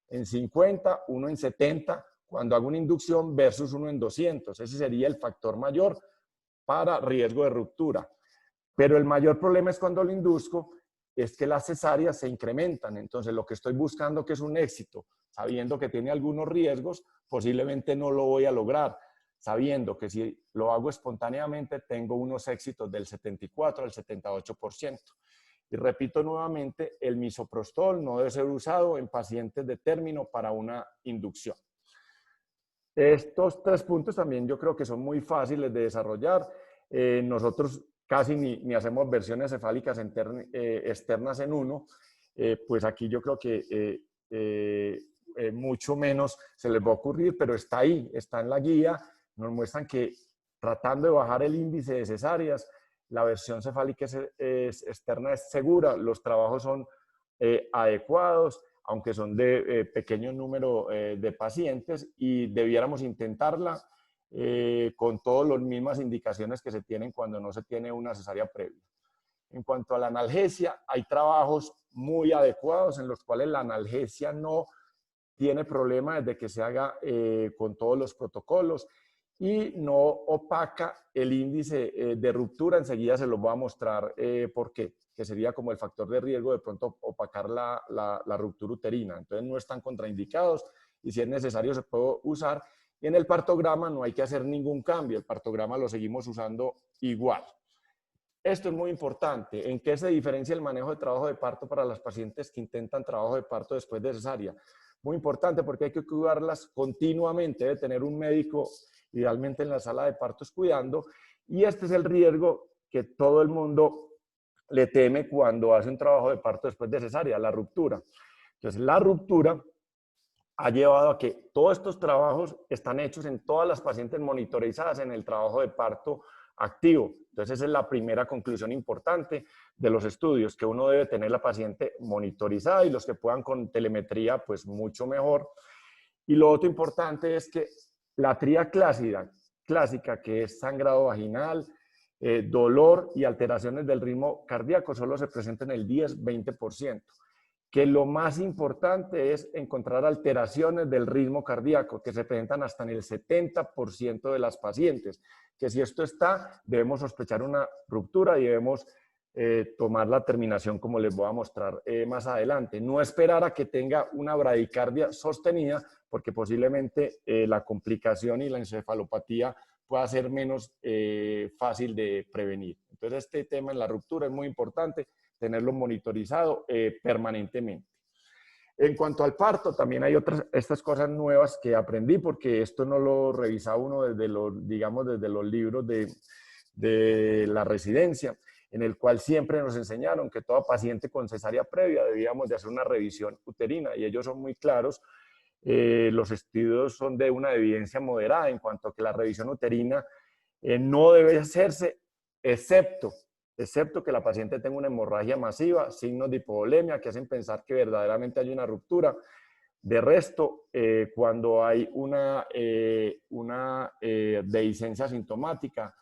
en 50, 1 en 70, cuando hago una inducción versus 1 en 200. Ese sería el factor mayor para riesgo de ruptura. Pero el mayor problema es cuando lo induzco, es que las cesáreas se incrementan. Entonces, lo que estoy buscando que es un éxito, sabiendo que tiene algunos riesgos, posiblemente no lo voy a lograr, sabiendo que si lo hago espontáneamente, tengo unos éxitos del 74 al 78%. Y repito nuevamente, el misoprostol no debe ser usado en pacientes de término para una inducción. Estos 3 puntos también yo creo que son muy fáciles de desarrollar. Nosotros casi ni hacemos versiones cefálicas externas en uno, pues aquí yo creo que mucho menos se les va a ocurrir, pero está ahí, está en la guía. Nos muestran que tratando de bajar el índice de cesáreas, la versión cefálica externa es segura, los trabajos son adecuados, aunque son de pequeño número de pacientes, y debiéramos intentarla con todas las mismas indicaciones que se tienen cuando no se tiene una cesárea previa. En cuanto a la analgesia, hay trabajos muy adecuados en los cuales la analgesia no tiene problema desde que se haga con todos los protocolos y no opaca el índice de ruptura. Enseguida se los voy a mostrar por qué, que sería como el factor de riesgo de pronto opacar la ruptura uterina. Entonces no están contraindicados y si es necesario se puede usar. Y en el partograma no hay que hacer ningún cambio, el partograma lo seguimos usando igual. esto es muy importante. ¿En qué se diferencia el manejo de trabajo de parto para las pacientes que intentan trabajo de parto después de cesárea? Muy importante porque hay que cuidarlas continuamente, debe tener un médico idealmente en la sala de partos cuidando, y este es el riesgo que todo el mundo le teme cuando hace un trabajo de parto después de cesárea, la ruptura. Entonces, la ruptura ha llevado a que todos estos trabajos están hechos en todas las pacientes monitorizadas en el trabajo de parto activo. Entonces, esa es la primera conclusión importante de los estudios, que uno debe tener la paciente monitorizada, y los que puedan con telemetría, pues mucho mejor. Y lo otro importante es que la tría clásica, que es sangrado vaginal, dolor y alteraciones del ritmo cardíaco, solo se presenta en el 10-20%. Que lo más importante es encontrar alteraciones del ritmo cardíaco, que se presentan hasta en el 70% de las pacientes. Que si esto está, debemos sospechar una ruptura y debemos tomar la terminación, como les voy a mostrar más adelante. No esperar a que tenga una bradicardia sostenida, porque posiblemente la complicación y la encefalopatía pueda ser menos fácil de prevenir. Entonces, este tema en la ruptura es muy importante, tenerlo monitorizado permanentemente. En cuanto al parto, también hay estas cosas nuevas que aprendí, porque esto no lo revisaba uno desde los libros de la residencia, en el cual siempre nos enseñaron que toda paciente con cesárea previa debíamos de hacer una revisión uterina, y ellos son muy claros. Los estudios son de una evidencia moderada en cuanto a que la revisión uterina no debe hacerse excepto que la paciente tenga una hemorragia masiva, signos de hipovolemia que hacen pensar que verdaderamente hay una ruptura. De resto, cuando hay una dehiscencia sintomática,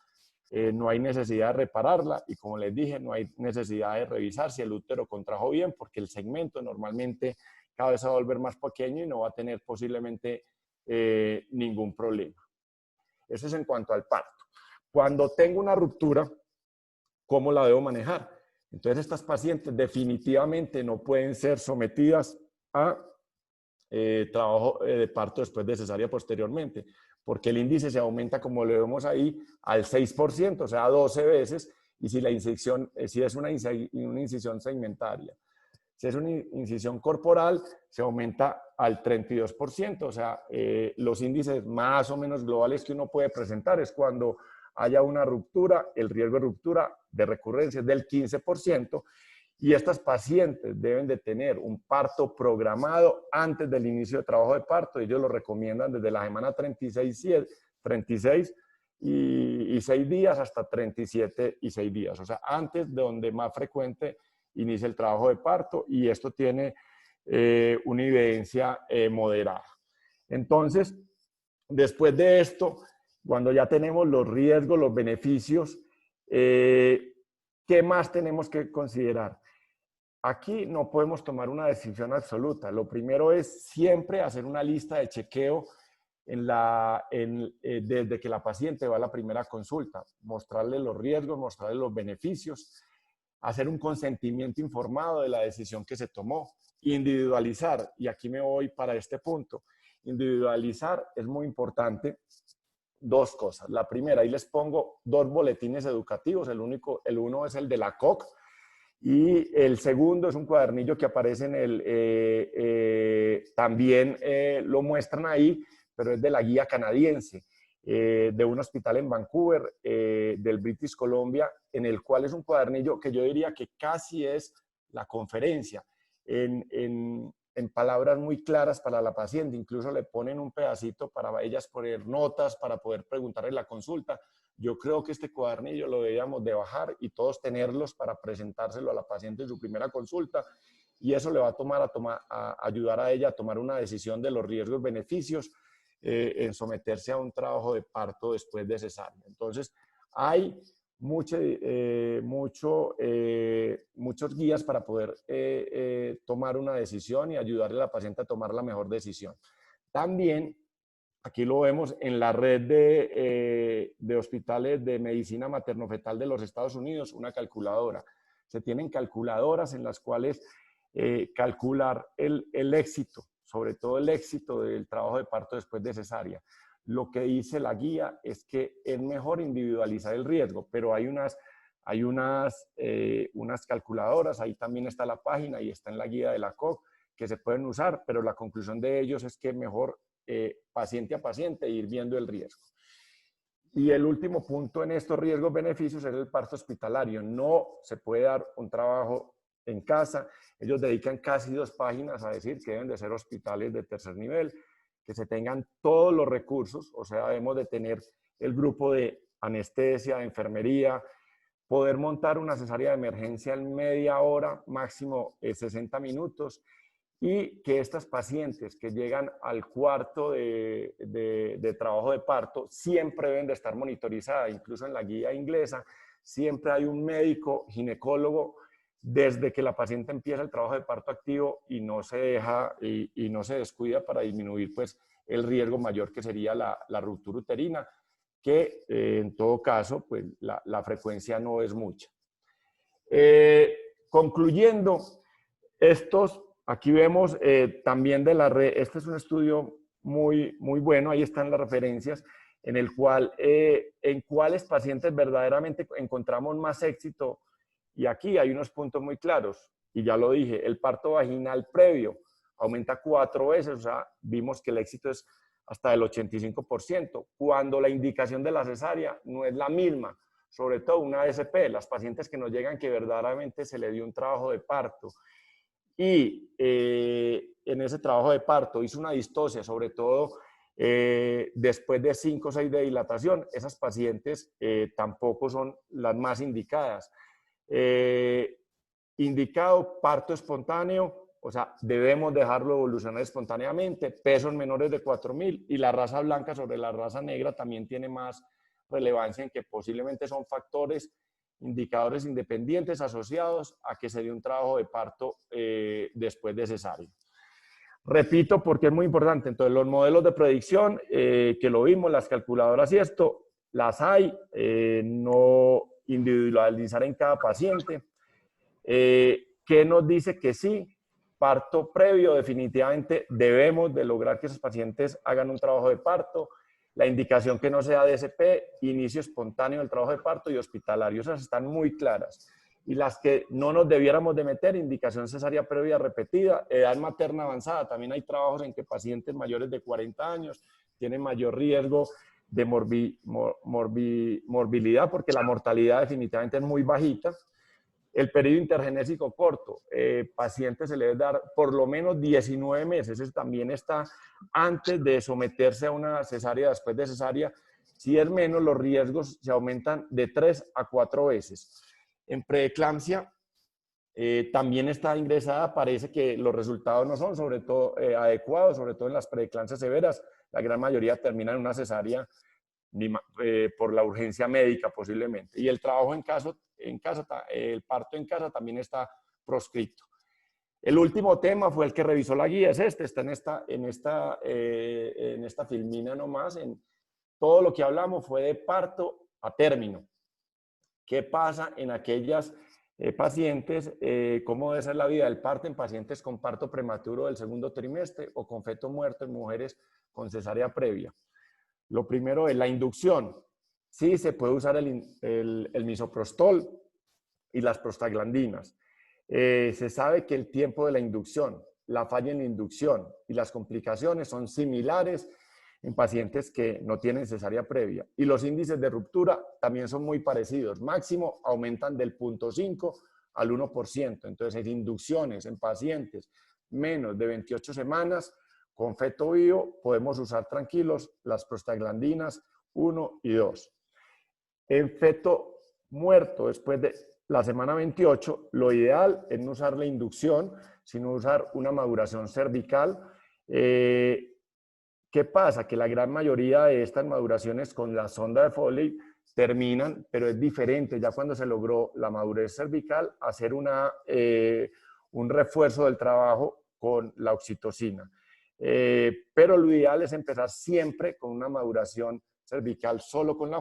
no hay necesidad de repararla, y como les dije, no hay necesidad de revisar si el útero contrajo bien, porque el segmento normalmente cada vez se va a volver más pequeño y no va a tener posiblemente ningún problema. Eso es en cuanto al parto. Cuando tengo una ruptura, ¿cómo la debo manejar? Entonces, estas pacientes definitivamente no pueden ser sometidas a trabajo de parto después de cesárea posteriormente, porque el índice se aumenta, como lo vemos ahí, al 6%, o sea, 12 veces, y si la incisión, si es una incisión segmentaria. Si es una incisión corporal, se aumenta al 32%, o sea, los índices más o menos globales que uno puede presentar es cuando haya una ruptura, el riesgo de ruptura de recurrencia es del 15%, y estas pacientes deben de tener un parto programado antes del inicio de trabajo de parto. Ellos lo recomiendan desde la semana 36 y 6 días hasta 37 y 6 días, o sea, antes de donde más frecuente inicia el trabajo de parto, y esto tiene una evidencia moderada. Entonces, después de esto, cuando ya tenemos los riesgos, los beneficios, ¿qué más tenemos que considerar? Aquí no podemos tomar una decisión absoluta. Lo primero es siempre hacer una lista de chequeo desde que la paciente va a la primera consulta, mostrarle los riesgos, mostrarle los beneficios, hacer un consentimiento informado de la decisión que se tomó, individualizar, y aquí me voy para este punto. Individualizar es muy importante. Dos cosas. La primera, ahí les pongo 2 boletines educativos. El uno es el de la COC, y el segundo es un cuadernillo que aparece en también lo muestran ahí, pero es de la guía canadiense, de un hospital en Vancouver, del British Columbia, en el cual es un cuadernillo que yo diría que casi es la conferencia, en palabras muy claras para la paciente. Incluso le ponen un pedacito para ellas poner notas, para poder preguntar en la consulta. Yo creo que este cuadernillo lo deberíamos de bajar y todos tenerlos para presentárselo a la paciente en su primera consulta, y eso le va a ayudar a ella a tomar una decisión de los riesgos, beneficios en someterse a un trabajo de parto después de cesárea. Entonces, hay muchos guías para poder tomar una decisión y ayudarle a la paciente a tomar la mejor decisión. También, aquí lo vemos en la red de hospitales de medicina materno-fetal de los Estados Unidos, una calculadora. Se tienen calculadoras en las cuales calcular el éxito, sobre todo el éxito del trabajo de parto después de cesárea. Lo que dice la guía es que es mejor individualizar el riesgo, pero hay Hay unas calculadoras, ahí también está la página y está en la guía de la COC que se pueden usar, pero la conclusión de ellos es que mejor paciente a paciente ir viendo el riesgo. Y el último punto en estos riesgos-beneficios es el parto hospitalario. No se puede dar un trabajo en casa. Ellos dedican casi 2 páginas a decir que deben de ser hospitales de tercer nivel, que se tengan todos los recursos, o sea, debemos de tener el grupo de anestesia, de enfermería, poder montar una cesárea de emergencia en media hora, máximo 60 minutos, y que estas pacientes que llegan al cuarto de trabajo de parto siempre deben de estar monitorizadas, incluso en la guía inglesa, siempre hay un médico ginecólogo desde que la paciente empieza el trabajo de parto activo y no se deja y no se descuida para disminuir pues, el riesgo mayor que sería la ruptura uterina, que en todo caso pues, la frecuencia no es mucha. Concluyendo, aquí vemos también de la red, este es un estudio muy bueno, ahí están las referencias, en el cual, en cuáles pacientes verdaderamente encontramos más éxito. Y aquí hay unos puntos muy claros, y ya lo dije, el parto vaginal previo aumenta 4 veces, o sea, vimos que el éxito es hasta el 85%, cuando la indicación de la cesárea no es la misma, sobre todo una ASP, las pacientes que nos llegan que verdaderamente se le dio un trabajo de parto, y en ese trabajo de parto hizo una distocia, sobre todo después de 5 o 6 de dilatación, esas pacientes tampoco son las más indicadas. Indicado parto espontáneo, o sea, debemos dejarlo evolucionar espontáneamente, pesos menores de 4.000 y la raza blanca sobre la raza negra también tiene más relevancia en que posiblemente son factores, indicadores independientes asociados a que se dio un trabajo de parto después de cesárea. Repito porque es muy importante, entonces los modelos de predicción que lo vimos, las calculadoras y esto, las hay, no individualizar en cada paciente. ¿Qué nos dice que sí? Parto previo, definitivamente debemos de lograr que esos pacientes hagan un trabajo de parto. La indicación que no sea DSP, inicio espontáneo del trabajo de parto y hospitalario, esas están muy claras. Y las que no nos debiéramos de meter, indicación cesárea previa repetida, edad materna avanzada. También hay trabajos en que pacientes mayores de 40 años tienen mayor riesgo de morbilidad porque la mortalidad definitivamente es muy bajita. El periodo intergenésico corto, pacientes se le debe dar por lo menos 19 meses, eso también está antes de someterse a una cesárea, después de cesárea. Si es menos, los riesgos se aumentan de 3 a 4 veces. En preeclampsia también está ingresada, parece que los resultados no son sobre todo adecuados, sobre todo en las preeclampsias severas, la gran mayoría termina en una cesárea por la urgencia médica posiblemente. Y el trabajo en casa, el parto en casa también está proscrito. El último tema fue el que revisó la guía, es está en esta filmina nomás. Todo lo que hablamos fue de parto a término. ¿Qué pasa en aquellas pacientes? ¿Cómo debe ser la vida del parto en pacientes con parto prematuro del segundo trimestre o con feto muerto en mujeres con cesárea previa? Lo primero es la inducción. Sí, se puede usar el misoprostol y las prostaglandinas. Se sabe que el tiempo de la inducción, la falla en la inducción y las complicaciones son similares en pacientes que no tienen cesárea previa. Y los índices de ruptura también son muy parecidos. Máximo aumentan del 0.5 al 1%. Entonces, en inducciones en pacientes menos de 28 semanas, con feto vivo podemos usar tranquilos las prostaglandinas 1 y 2. En feto muerto después de la semana 28, lo ideal es no usar la inducción, sino usar una maduración cervical. ¿Qué pasa? Que la gran mayoría de estas maduraciones con la sonda de Foley terminan, pero es diferente ya cuando se logró la madurez cervical, hacer un refuerzo del trabajo con la oxitocina. Pero lo ideal es empezar siempre con una maduración cervical solo con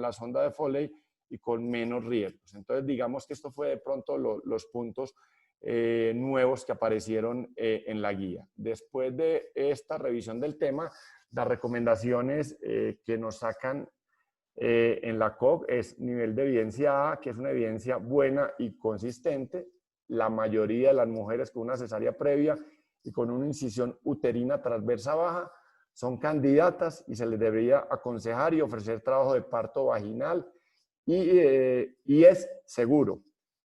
la sonda de Foley y con menos riesgos. Entonces, digamos que esto fue de pronto los puntos nuevos que aparecieron en la guía. Después de esta revisión del tema, las recomendaciones que nos sacan en la COG es nivel de evidencia A, que es una evidencia buena y consistente. La mayoría de las mujeres con una cesárea previa y con una incisión uterina transversa baja son candidatas y se les debería aconsejar y ofrecer trabajo de parto vaginal y es seguro.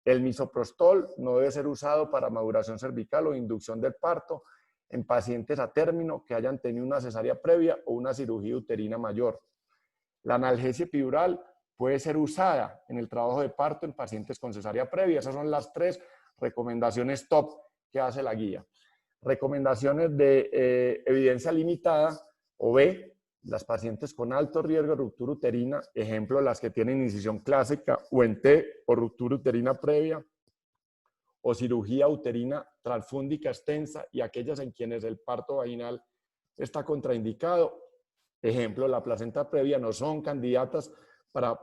El misoprostol no debe ser usado para maduración cervical o inducción del parto en pacientes a término que hayan tenido una cesárea previa o una cirugía uterina mayor. La analgesia epidural puede ser usada en el trabajo de parto en pacientes con cesárea previa. Esas son las 3 recomendaciones top que hace la guía. Recomendaciones de evidencia limitada o B, las pacientes con alto riesgo de ruptura uterina, ejemplo, las que tienen incisión clásica o en T o ruptura uterina previa o cirugía uterina transfúndica extensa y aquellas en quienes el parto vaginal está contraindicado. Ejemplo, la placenta previa no son candidatas para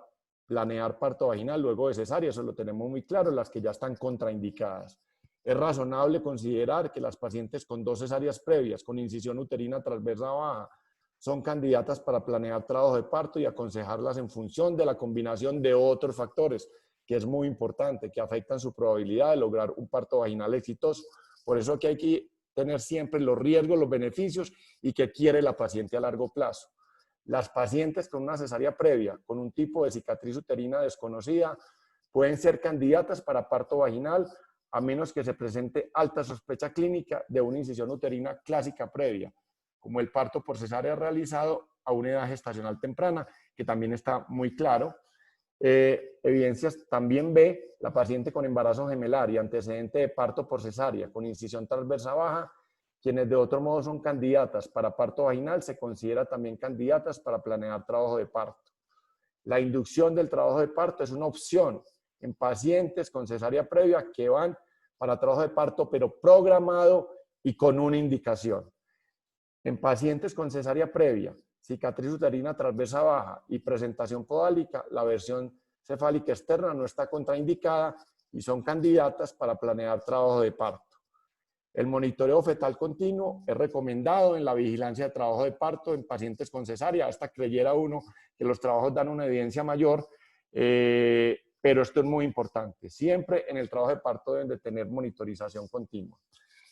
planear parto vaginal luego de cesárea, eso lo tenemos muy claro, las que ya están contraindicadas. Es razonable considerar que las pacientes con 2 cesáreas previas con incisión uterina transversa baja son candidatas para planear trabajo de parto y aconsejarlas en función de la combinación de otros factores, que es muy importante, que afectan su probabilidad de lograr un parto vaginal exitoso. Por eso que hay que tener siempre los riesgos, los beneficios y qué quiere la paciente a largo plazo. Las pacientes con una cesárea previa, con un tipo de cicatriz uterina desconocida, pueden ser candidatas para parto vaginal a menos que se presente alta sospecha clínica de una incisión uterina clásica previa, como el parto por cesárea realizado a una edad gestacional temprana, que también está muy claro. Evidencias también B, la paciente con embarazo gemelar y antecedente de parto por cesárea con incisión transversa baja, quienes de otro modo son candidatas para parto vaginal, se considera también candidatas para planear trabajo de parto. La inducción del trabajo de parto es una opción en pacientes con cesárea previa que van para trabajo de parto, pero programado y con una indicación. En pacientes con cesárea previa, cicatriz uterina transversa baja y presentación podálica, la versión cefálica externa no está contraindicada y son candidatas para planear trabajo de parto. El monitoreo fetal continuo es recomendado en la vigilancia de trabajo de parto en pacientes con cesárea. Hasta creyera uno que los trabajos dan una evidencia mayor, pero esto es muy importante. Siempre en el trabajo de parto deben de tener monitorización continua.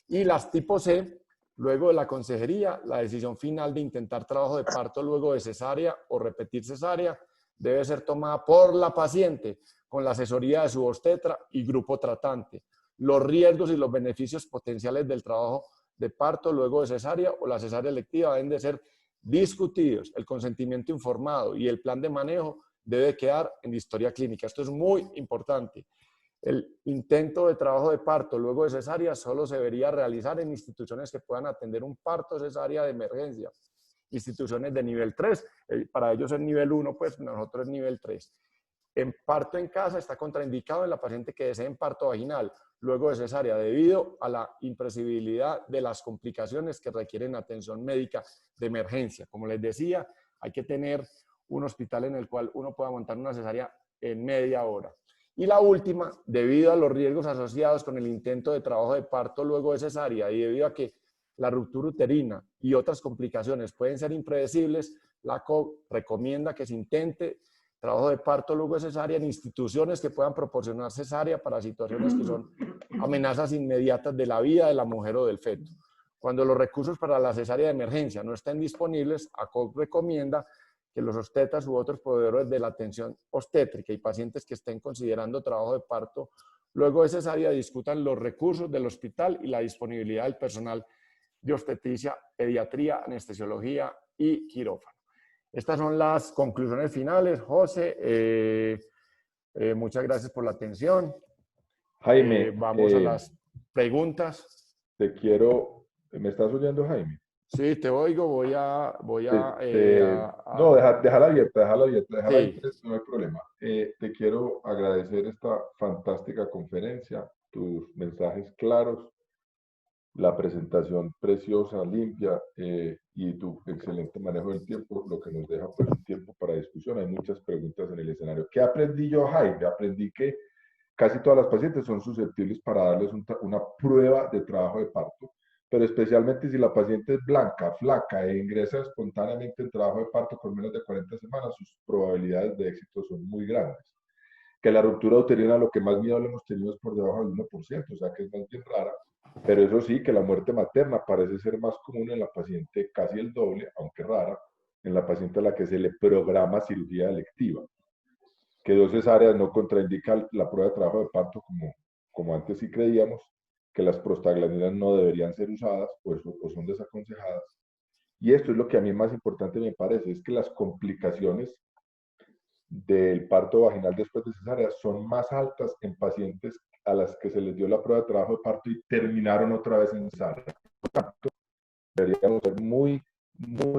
Y las tipo C, luego de la consejería, la decisión final de intentar trabajo de parto luego de cesárea o repetir cesárea debe ser tomada por la paciente con la asesoría de su obstetra y grupo tratante. Los riesgos y los beneficios potenciales del trabajo de parto luego de cesárea o la cesárea electiva deben de ser discutidos. El consentimiento informado y el plan de manejo debe quedar en la historia clínica. Esto es muy importante. El intento de trabajo de parto luego de cesárea solo se debería realizar en instituciones que puedan atender un parto cesárea de emergencia. Instituciones de nivel 3, para ellos es nivel 1, pues nosotros es nivel 3. En parto en casa está contraindicado en la paciente que desee parto vaginal luego de cesárea debido a la imprevisibilidad de las complicaciones que requieren atención médica de emergencia. Como les decía, hay que tener un hospital en el cual uno pueda montar una cesárea en media hora. Y la última, debido a los riesgos asociados con el intento de trabajo de parto luego de cesárea y debido a que la ruptura uterina y otras complicaciones pueden ser impredecibles, la COG recomienda que se intente trabajo de parto luego de cesárea en instituciones que puedan proporcionar cesárea para situaciones que son amenazas inmediatas de la vida de la mujer o del feto. Cuando los recursos para la cesárea de emergencia no estén disponibles, ACOG recomienda que los obstetras u otros proveedores de la atención obstétrica y pacientes que estén considerando trabajo de parto luego de cesárea discutan los recursos del hospital y la disponibilidad del personal de obstetricia, pediatría, anestesiología y quirófano. Estas son las conclusiones finales, José. Muchas gracias por la atención. Jaime, vamos a las preguntas. ¿me estás oyendo, Jaime? Sí, te oigo, no, déjala abierta, déjala sí. ahí, no hay problema. Te quiero agradecer esta fantástica conferencia, tus mensajes claros, la presentación preciosa, limpia y tu excelente manejo del tiempo, lo que nos deja pues un tiempo para discusión. Hay muchas preguntas en el escenario. ¿Qué aprendí yo, Jaime? Aprendí que casi todas las pacientes son susceptibles para darles una prueba de trabajo de parto, pero especialmente si la paciente es blanca, flaca e ingresa espontáneamente en trabajo de parto con menos de 40 semanas, sus probabilidades de éxito son muy grandes. Que la ruptura uterina, lo que más miedo le hemos tenido, es por debajo del 1%, o sea que es más bien rara. Pero eso sí, que la muerte materna parece ser más común en la paciente, casi el doble, aunque rara, en la paciente a la que se le programa cirugía electiva. Que 2 cesáreas no contraindica la prueba de trabajo de parto como antes sí creíamos, que las prostaglandinas no deberían ser usadas o son desaconsejadas. Y esto es lo que a mí más importante me parece, es que las complicaciones del parto vaginal después de cesárea son más altas en pacientes a las que se les dio la prueba de trabajo de parto y terminaron otra vez en cesárea. Por tanto, deberíamos ser muy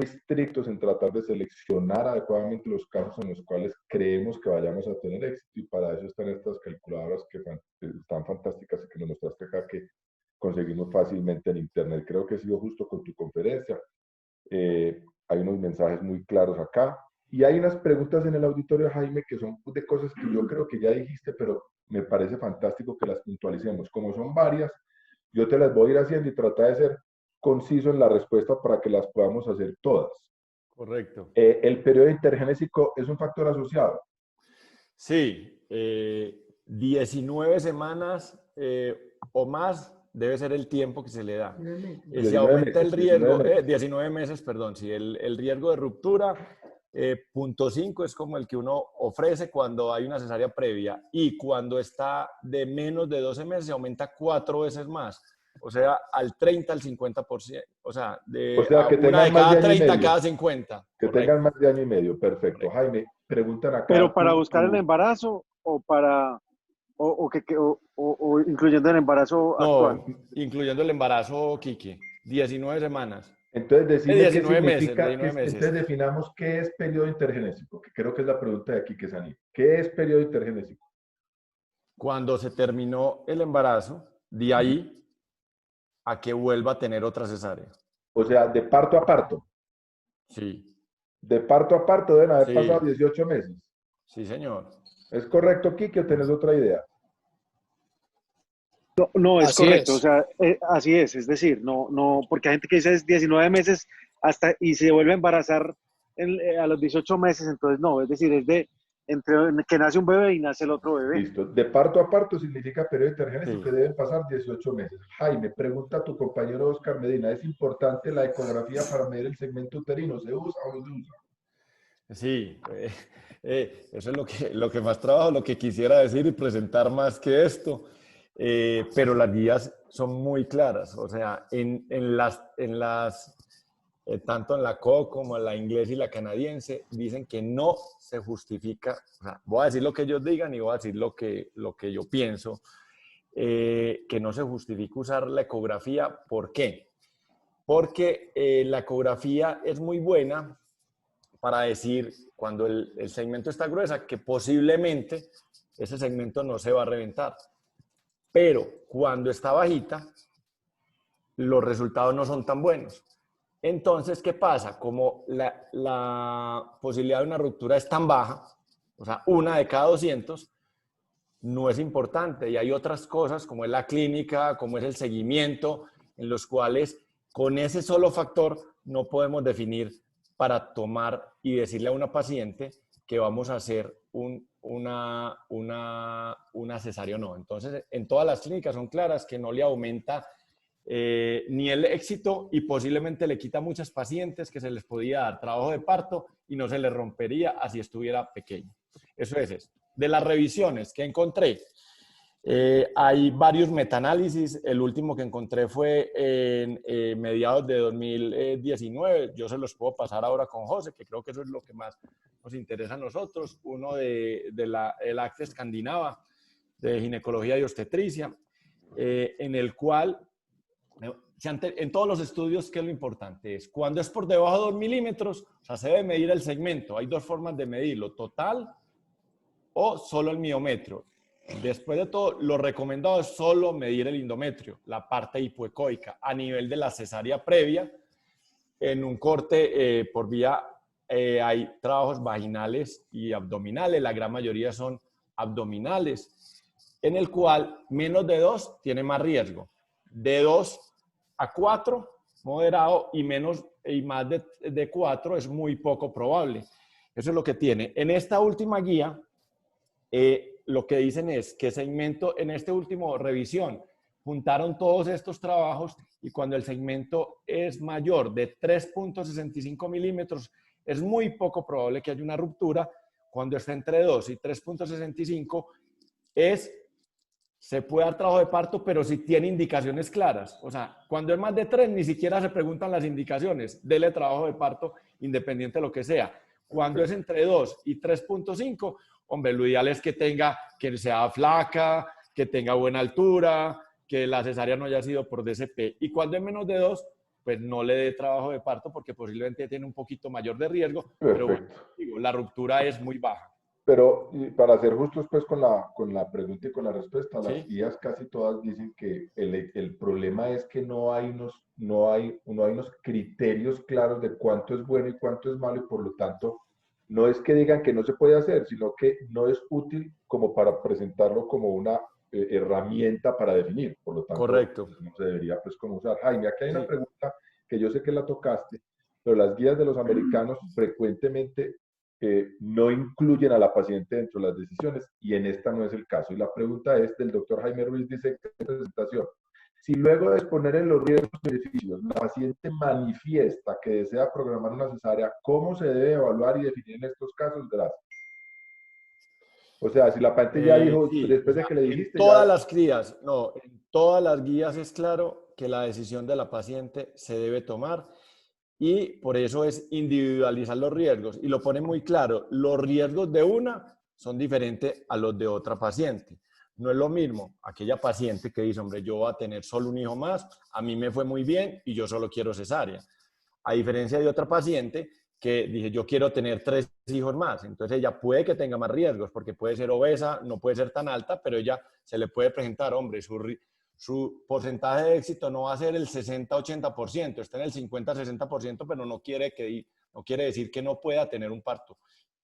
estrictos en tratar de seleccionar adecuadamente los casos en los cuales creemos que vayamos a tener éxito, y para eso están estas calculadoras que están fantásticas y que nos mostraste acá, que conseguimos fácilmente en internet. Creo que he sido justo con tu conferencia. Hay unos mensajes muy claros acá. Y hay unas preguntas en el auditorio, Jaime, que son de cosas que yo creo que ya dijiste, pero me parece fantástico que las puntualicemos. Como son varias, yo te las voy a ir haciendo y tratar de ser conciso en la respuesta para que las podamos hacer todas. Correcto. ¿El periodo intergenésico es un factor asociado? Sí, 19 semanas o más debe ser el tiempo que se le da. Si aumenta el riesgo, 19 meses, perdón, si el riesgo de ruptura, 0.5 es como el que uno ofrece cuando hay una cesárea previa, y cuando está de menos de 12 meses se aumenta 4 veces más. O sea, al 30, al 50%. O sea, que una de cada 30 a cada 50. Que Correcto. Tengan más de año y medio. Perfecto. Correcto. Jaime, preguntan acá. ¿Pero para buscar el embarazo o para... O incluyendo el embarazo actual? No, incluyendo el embarazo, Quique. 19 semanas. Entonces, decime 19 meses, 19 meses. Entonces, definamos qué es periodo intergenésico, que creo que es la pregunta de aquí que Saní. ¿Qué es periodo intergenésico? Cuando se terminó el embarazo, de ahí a que vuelva a tener otra cesárea. O sea, de parto a parto. Sí. De parto a parto deben haber pasado 18 meses. Sí, señor. ¿Es correcto, Quique, o tenés otra idea? No, es Así correcto, es. o sea, así es decir, no, porque hay gente que dice es 19 meses hasta y se vuelve a embarazar a los 18 meses, entonces no, es decir, es de entre que nace un bebé y nace el otro bebé. Listo, de parto a parto significa periodo intergenésico, que deben pasar 18 meses. Jaime, pregunta a tu compañero Oscar Medina, ¿es importante la ecografía para medir el segmento uterino? ¿Se usa o no se usa? Sí, eso es lo que más trabajo, lo que quisiera decir y presentar más que esto. Pero las guías son muy claras, o sea, tanto en la CO como en la inglesa y la canadiense, dicen que no se justifica, o sea, voy a decir lo que ellos digan y voy a decir lo que yo pienso, que no se justifica usar la ecografía. ¿Por qué? Porque la ecografía es muy buena para decir, cuando el segmento está gruesa, que posiblemente ese segmento no se va a reventar. Pero cuando está bajita, los resultados no son tan buenos. Entonces, ¿qué pasa? Como la posibilidad de una ruptura es tan baja, o sea, 1 de cada 200, no es importante. Y hay otras cosas, como es la clínica, como es el seguimiento, en los cuales con ese solo factor no podemos definir para tomar y decirle a una paciente que vamos a hacer una cesárea o no. Entonces, en todas las clínicas son claras que no le aumenta ni el éxito, y posiblemente le quita a muchas pacientes que se les podía dar trabajo de parto y no se les rompería así estuviera pequeño. Eso es eso. De las revisiones que encontré, hay varios metaanálisis. El último que encontré fue en mediados de 2019. Yo se los puedo pasar ahora con José, que creo que eso es lo que más nos interesa a nosotros. Uno el ACT escandinava de ginecología y obstetricia, en el cual, en todos los estudios, ¿qué es lo importante? Es cuando es por debajo de 2 milímetros, o sea, se debe medir el segmento. Hay 2 formas de medirlo: total o solo el miometrio. Después de todo, lo recomendado es solo medir el endometrio, la parte hipoecoica, a nivel de la cesárea previa. En un corte por vía hay trabajos vaginales y abdominales, la gran mayoría son abdominales, en el cual menos de 2 tiene más riesgo, de 2 a 4, moderado, y más de 4 es muy poco probable. Eso es lo que tiene. En esta última guía, lo que dicen es que segmento, en este último revisión, juntaron todos estos trabajos y cuando el segmento es mayor de 3.65 milímetros, es muy poco probable que haya una ruptura. Cuando está entre 2 y 3.65, se puede dar trabajo de parto, pero si tiene indicaciones claras. O sea, cuando es más de 3, ni siquiera se preguntan las indicaciones. Dele trabajo de parto independiente de lo que sea. Cuando es entre 2 y 3.5, hombre, lo ideal es que sea flaca, que tenga buena altura, que la cesárea no haya sido por DCP. Y cuando es menos de 2, pues no le dé trabajo de parto porque posiblemente tiene un poquito mayor de riesgo. Perfecto. Pero bueno, digo, la ruptura es muy baja. Pero para ser justos pues con la pregunta y con la respuesta, ¿Sí? las guías casi todas dicen que el problema es que no hay unos criterios claros de cuánto es bueno y cuánto es malo, y por lo tanto no es que digan que no se puede hacer, sino que no es útil como para presentarlo como una herramienta para definir. Por lo tanto, correcto, no se debería pues como usar. Jaime, aquí hay sí, una pregunta que yo sé que la tocaste, pero las guías de los americanos frecuentemente no incluyen a la paciente dentro de las decisiones, y en esta no es el caso. Y la pregunta es del doctor Jaime Ruiz, dice en presentación: si luego de exponer en los riesgos y beneficios, la paciente manifiesta que desea programar una cesárea, ¿cómo se debe evaluar y definir en estos casos? Gracias. O sea, si la paciente ya dijo, sí, después o de sea, que le en dijiste, todas ya... las guías, no, en todas las guías es claro que la decisión de la paciente se debe tomar y por eso es individualizar los riesgos. Y lo pone muy claro, los riesgos de una son diferentes a los de otra paciente. No es lo mismo aquella paciente que dice, hombre, yo voy a tener solo un hijo más, a mí me fue muy bien y yo solo quiero cesárea. A diferencia de otra paciente que dije, yo quiero tener 3 hijos más. Entonces ella puede que tenga más riesgos porque puede ser obesa, no puede ser tan alta, pero ella se le puede presentar, hombre, su porcentaje de éxito no va a ser el 60-80%, está en el 50-60%, pero no quiere decir que no pueda tener un parto.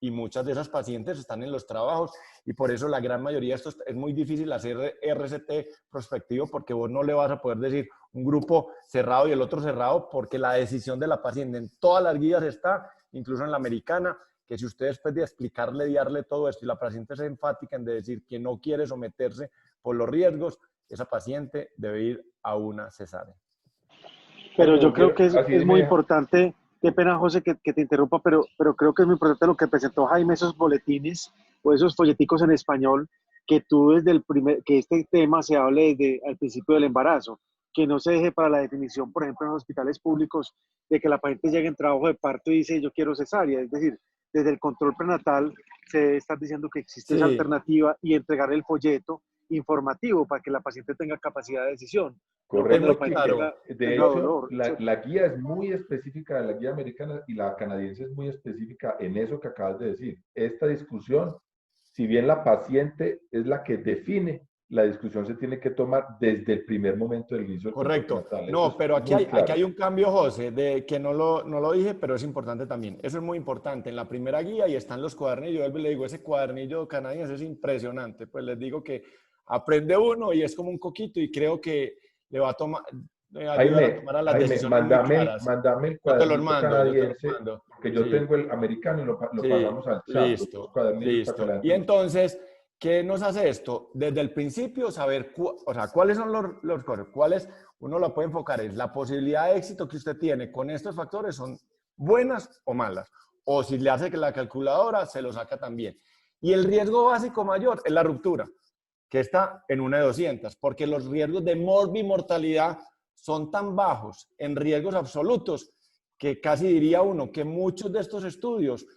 Y muchas de esas pacientes están en los trabajos y por eso la gran mayoría, esto es muy difícil hacer RCT prospectivo porque vos no le vas a poder decir un grupo cerrado y el otro cerrado, porque la decisión de la paciente en todas las guías está, incluso en la americana, que si usted después de explicarle y darle todo esto y la paciente es enfática en decir que no quiere someterse por los riesgos, esa paciente debe ir a una cesárea. Pero yo creo que es muy importante, qué pena José que te interrumpa, pero creo que es muy importante lo que presentó Jaime, esos boletines o esos folleticos en español, que tú que este tema se hable desde el principio del embarazo, que no se deje para la definición, por ejemplo, en los hospitales públicos, de que la paciente llegue en trabajo de parto y dice yo quiero cesárea, es decir, desde el control prenatal se está diciendo que existe esa alternativa y entregar el folleto informativo para que la paciente tenga capacidad de decisión. Correcto, claro. de hecho, la guía es muy específica, la guía americana y la canadiense es muy específica en eso que acabas de decir. Esta discusión, si bien la paciente es la que define, la discusión se tiene que tomar desde el primer momento del inicio del correcto. prenatal. No, pero aquí hay un cambio, José, de que no lo dije, pero es importante también. Eso es muy importante. En la primera guía y están los cuadernillos. Yo le digo, ese cuadernillo canadiense es impresionante. Pues les digo que aprende uno y es como un coquito y creo que le va a tomar, ayudar a tomar a las decisiones muy claras. Mándame el Yo te los cuadernillo mando, canadiense, porque yo sí. tengo el americano y lo pasamos al chat. Listo, listo. Y entonces, ¿qué nos hace esto? Desde el principio saber, o sea, cuáles son los cosas, cuáles uno lo puede enfocar en la posibilidad de éxito que usted tiene con estos factores son buenas o malas. O si le hace que la calculadora se lo saca también. Y el riesgo básico mayor es la ruptura, que está en 1 de 200, porque los riesgos de morbimortalidad son tan bajos en riesgos absolutos que casi diría uno que muchos de estos estudios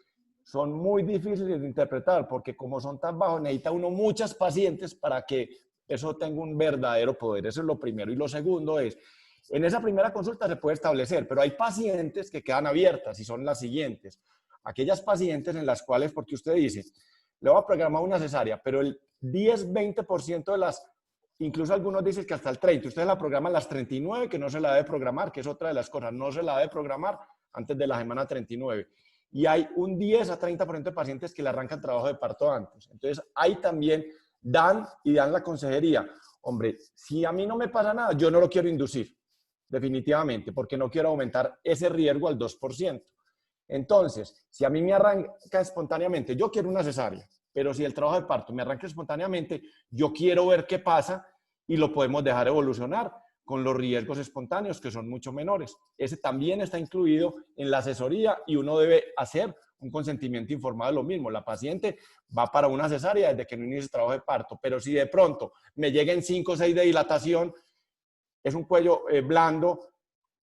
son muy difíciles de interpretar porque como son tan bajos necesita uno muchas pacientes para que eso tenga un verdadero poder. Eso es lo primero. Y lo segundo es, en esa primera consulta se puede establecer, pero hay pacientes que quedan abiertas y son las siguientes. Aquellas pacientes en las cuales, porque usted dice, le voy a programar una cesárea, pero el 10-20% de las, incluso algunos dicen que hasta el 30%, ustedes la programan las 39, que no se la debe programar, que es otra de las cosas, no se la debe programar antes de la semana 39. Y hay un 10-30% de pacientes que le arrancan trabajo de parto antes. Entonces, ahí también dan la consejería. Hombre, si a mí no me pasa nada, yo no lo quiero inducir. definitivamente, porque no quiero aumentar ese riesgo al 2%. Entonces, si a mí me arranca espontáneamente, yo quiero una cesárea, pero si el trabajo de parto me arranca espontáneamente, yo quiero ver qué pasa y lo podemos dejar evolucionar con los riesgos espontáneos, que son mucho menores. Ese también está incluido en la asesoría y uno debe hacer un consentimiento informado de lo mismo. La paciente va para una cesárea desde que no inicie el trabajo de parto, pero si de pronto me lleguen 5 o 6 de dilatación, es un cuello blando,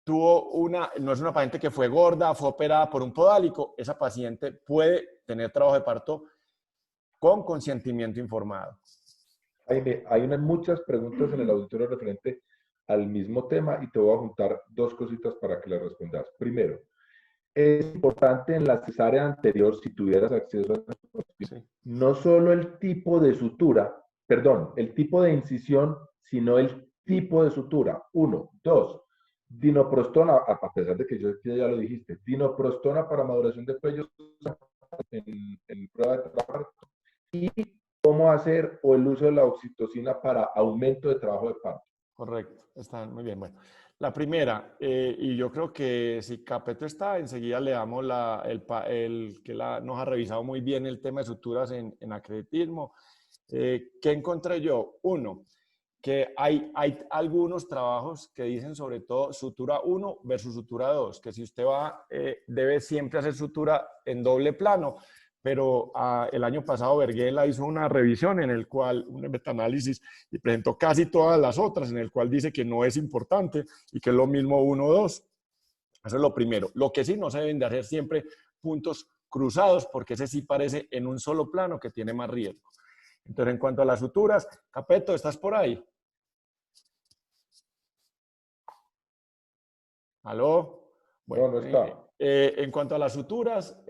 no es una paciente que fue gorda, fue operada por un podálico, esa paciente puede tener trabajo de parto con consentimiento informado. Jaime, hay muchas preguntas en el auditorio referente al mismo tema y te voy a juntar dos cositas para que le respondas. Primero, es importante en la cesárea anterior, si tuvieras acceso a Sí. no solo el tipo de sutura, perdón, el tipo de incisión, sino el tipo de sutura. 1, 2, dinoprostona, a pesar de que ya lo dijiste, dinoprostona para maduración de cuello en prueba de trabajo, y cómo hacer o el uso de la oxitocina para aumento de trabajo de parto. Correcto, está muy bien. Bueno, la primera, y yo creo que si Capeto está, enseguida le damos nos ha revisado muy bien el tema de suturas en acreditismo. ¿Qué encontré yo? Uno, que hay algunos trabajos que dicen sobre todo sutura 1 versus sutura 2, que si usted debe siempre hacer sutura en doble plano, pero el año pasado Berguela hizo una revisión en el cual, un metaanálisis, y presentó casi todas las otras, en el cual dice que no es importante y que es lo mismo 1 o 2. Eso es lo primero. Lo que sí no se deben de hacer siempre puntos cruzados, porque ese sí parece en un solo plano que tiene más riesgo. Entonces, en cuanto a las suturas, Capeto, ¿estás por ahí? ¿Aló? Bueno, No está. En cuanto a las suturas,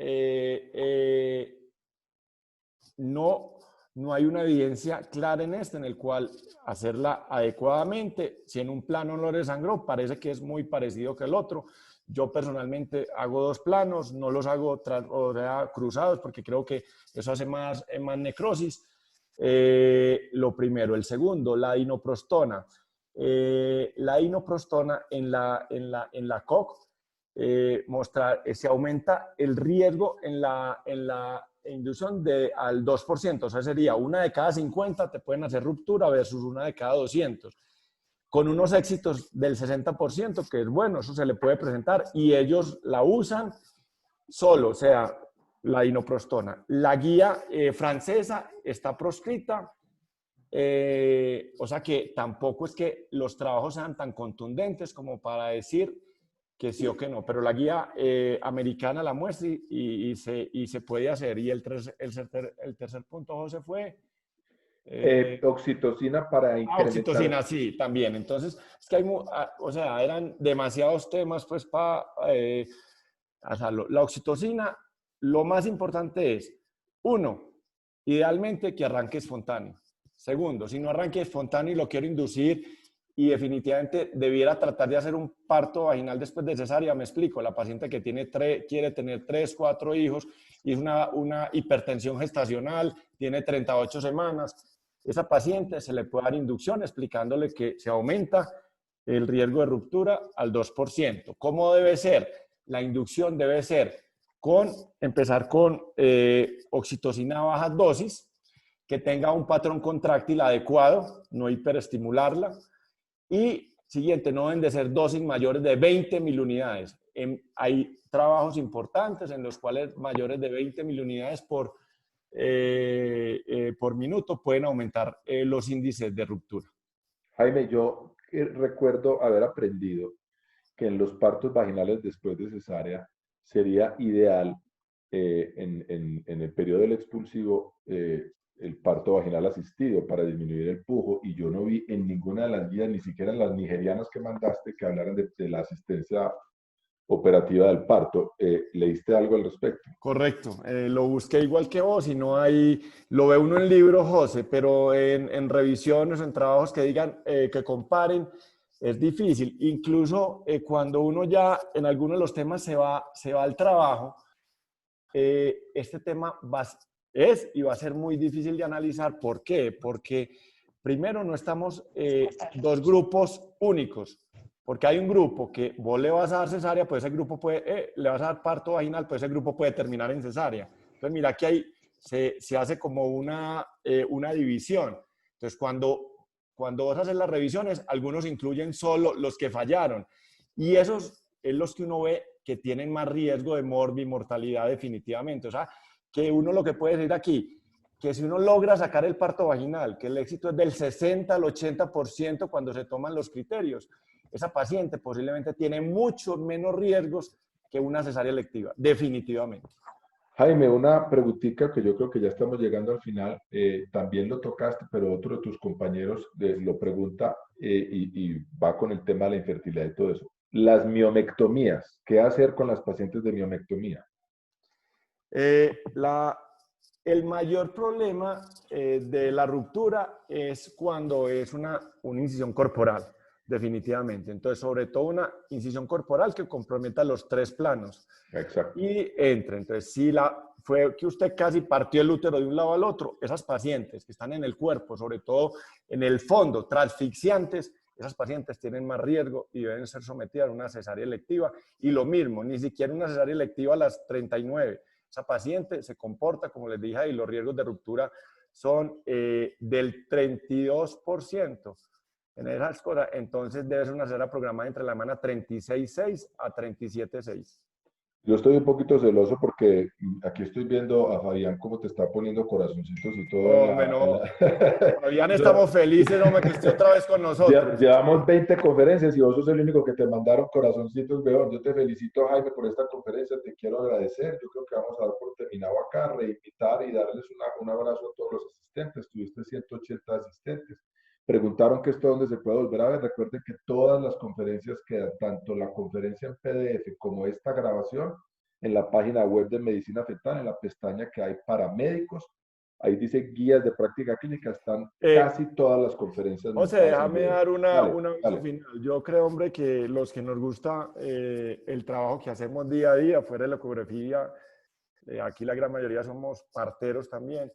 no hay una evidencia clara en el cual hacerla adecuadamente. Si en un plano no le sangró, parece que es muy parecido que el otro. Yo personalmente hago 2 planos, no los hago cruzados porque creo que eso hace más necrosis. Lo primero. El segundo, la dinoprostona. La dinoprostona en la COC se aumenta el riesgo en la inducción al 2%, o sea, sería 1 de cada 50 te pueden hacer ruptura versus 1 de cada 200, con unos éxitos del 60%, que es bueno, eso se le puede presentar, y ellos la usan solo, o sea, la dinoprostona. La guía francesa está proscrita, o sea que tampoco es que los trabajos sean tan contundentes como para decir que sí o que no, pero la guía americana la muestra y se puede hacer. Y el tercer punto, José, fue... Oxitocina para incrementar... Oxitocina, sí, también. Entonces, es que o sea, eran demasiados temas pues para hacerlo. La oxitocina, lo más importante es, 1, idealmente que arranque espontáneo. Segundo, si no arranque espontáneo y lo quiero inducir y definitivamente debiera tratar de hacer un parto vaginal después de cesárea, me explico, la paciente que quiere tener 3, 4 hijos y es una hipertensión gestacional, tiene 38 semanas, esa paciente se le puede dar inducción explicándole que se aumenta el riesgo de ruptura al 2%. ¿Cómo debe ser? La inducción debe ser empezar con oxitocina a bajas dosis, que tenga un patrón contráctil adecuado, no hiperestimularla. Y siguiente, no deben de ser dosis mayores de 20 milunidades. Hay trabajos importantes en los cuales mayores de 20 milunidades por minuto pueden aumentar los índices de ruptura. Jaime, yo recuerdo haber aprendido que en los partos vaginales después de cesárea sería ideal en el periodo del expulsivo el parto vaginal asistido para disminuir el pujo, y yo no vi en ninguna de las guías, ni siquiera en las nigerianas que mandaste, que hablaran de la asistencia operativa del parto. ¿Leíste algo al respecto? Correcto, lo busqué igual que vos y no hay, lo ve uno en libros, José, pero en revisiones, en trabajos que digan, que comparen, es difícil. Incluso cuando uno ya en algunos de los temas se va al trabajo, este tema es y va a ser muy difícil de analizar. ¿Por qué? Porque primero no estamos 2 grupos únicos. Porque hay un grupo que vos le vas a dar cesárea, pues ese grupo puede, le vas a dar parto vaginal, pues ese grupo puede terminar en cesárea. Entonces, mira que ahí se hace como una división. Entonces, cuando vos haces las revisiones, algunos incluyen solo los que fallaron. Y esos es los que uno ve que tienen más riesgo de mortalidad definitivamente. O sea, que uno lo que puede decir aquí, que si uno logra sacar el parto vaginal, que el éxito es del 60 al 80% cuando se toman los criterios, esa paciente posiblemente tiene mucho menos riesgos que una cesárea electiva, definitivamente. Jaime, una preguntita que yo creo que ya estamos llegando al final. También lo tocaste, pero otro de tus compañeros lo pregunta y va con el tema de la infertilidad y todo eso. Las miomectomías, ¿qué hacer con las pacientes de miomectomía? El mayor problema de la ruptura es cuando es una incisión corporal, definitivamente. Entonces, sobre todo una incisión corporal que comprometa los 3 planos. Exacto. Y entra. Entonces, si fue que usted casi partió el útero de un lado al otro, esas pacientes que están en el cuerpo, sobre todo en el fondo, transfixiantes, esas pacientes tienen más riesgo y deben ser sometidas a una cesárea electiva. Y lo mismo, ni siquiera una cesárea electiva a las 39. Esa paciente se comporta, como les dije ahí, los riesgos de ruptura son del 32% en esas cosas. Entonces debe ser una cesárea programada entre la semana 36.6 a 37.6. Yo estoy un poquito celoso porque aquí estoy viendo a Fabián cómo te está poniendo corazoncitos y todo. Fabián, estamos felices, hombre, que esté otra vez con nosotros. Llevamos 20 conferencias y vos sos el único que te mandaron corazoncitos, Beón. Yo te felicito, Jaime, por esta conferencia, te quiero agradecer. Yo creo que vamos a dar por terminado acá, reinvitar y darles un abrazo a todos los asistentes. Tuviste 180 asistentes. Preguntaron que esto dónde se puede volver a ver. Recuerden que todas las conferencias quedan, tanto la conferencia en PDF como esta grabación, en la página web de Medicina Fetal, en la pestaña que hay para médicos. Ahí dice guías de práctica clínica, están casi todas las conferencias. José, déjame dar un aviso final. Yo creo, hombre, que los que nos gusta el trabajo que hacemos día a día, fuera de la ecografía, aquí la gran mayoría somos parteros también.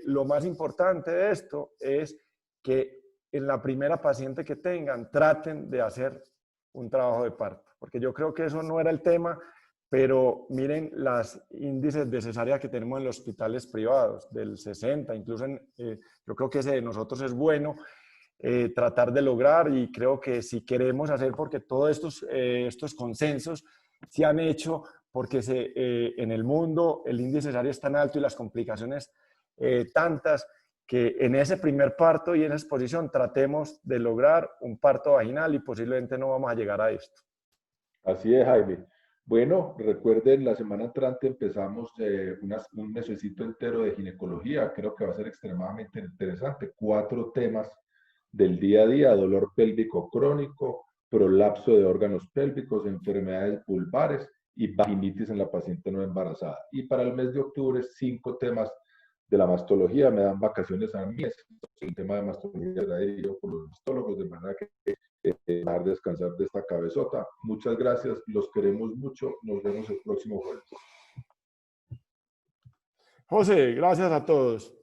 Lo más importante de esto es que en la primera paciente que tengan, traten de hacer un trabajo de parto, porque yo creo que eso no era el tema, pero miren los índices de cesárea que tenemos en los hospitales privados, del 60, incluso yo creo que ese de nosotros es bueno, tratar de lograr, y creo que si queremos hacer, porque todos estos consensos se han hecho, porque en el mundo el índice cesárea es tan alto y las complicaciones tantas, que en ese primer parto y en esa exposición tratemos de lograr un parto vaginal y posiblemente no vamos a llegar a esto. Así es, Jaime. Bueno, recuerden, la semana entrante empezamos un mesecito entero de ginecología. Creo que va a ser extremadamente interesante. 4 temas del día a día: dolor pélvico crónico, prolapso de órganos pélvicos, enfermedades vulvares y vaginitis en la paciente no embarazada. Y para el mes de octubre, 5 temas de la mastología. Me dan vacaciones a mí. El tema de mastología será dirigido por los mastólogos, de manera que dejar descansar de esta cabezota. Muchas gracias, los queremos mucho. Nos vemos el próximo jueves. José, gracias a todos.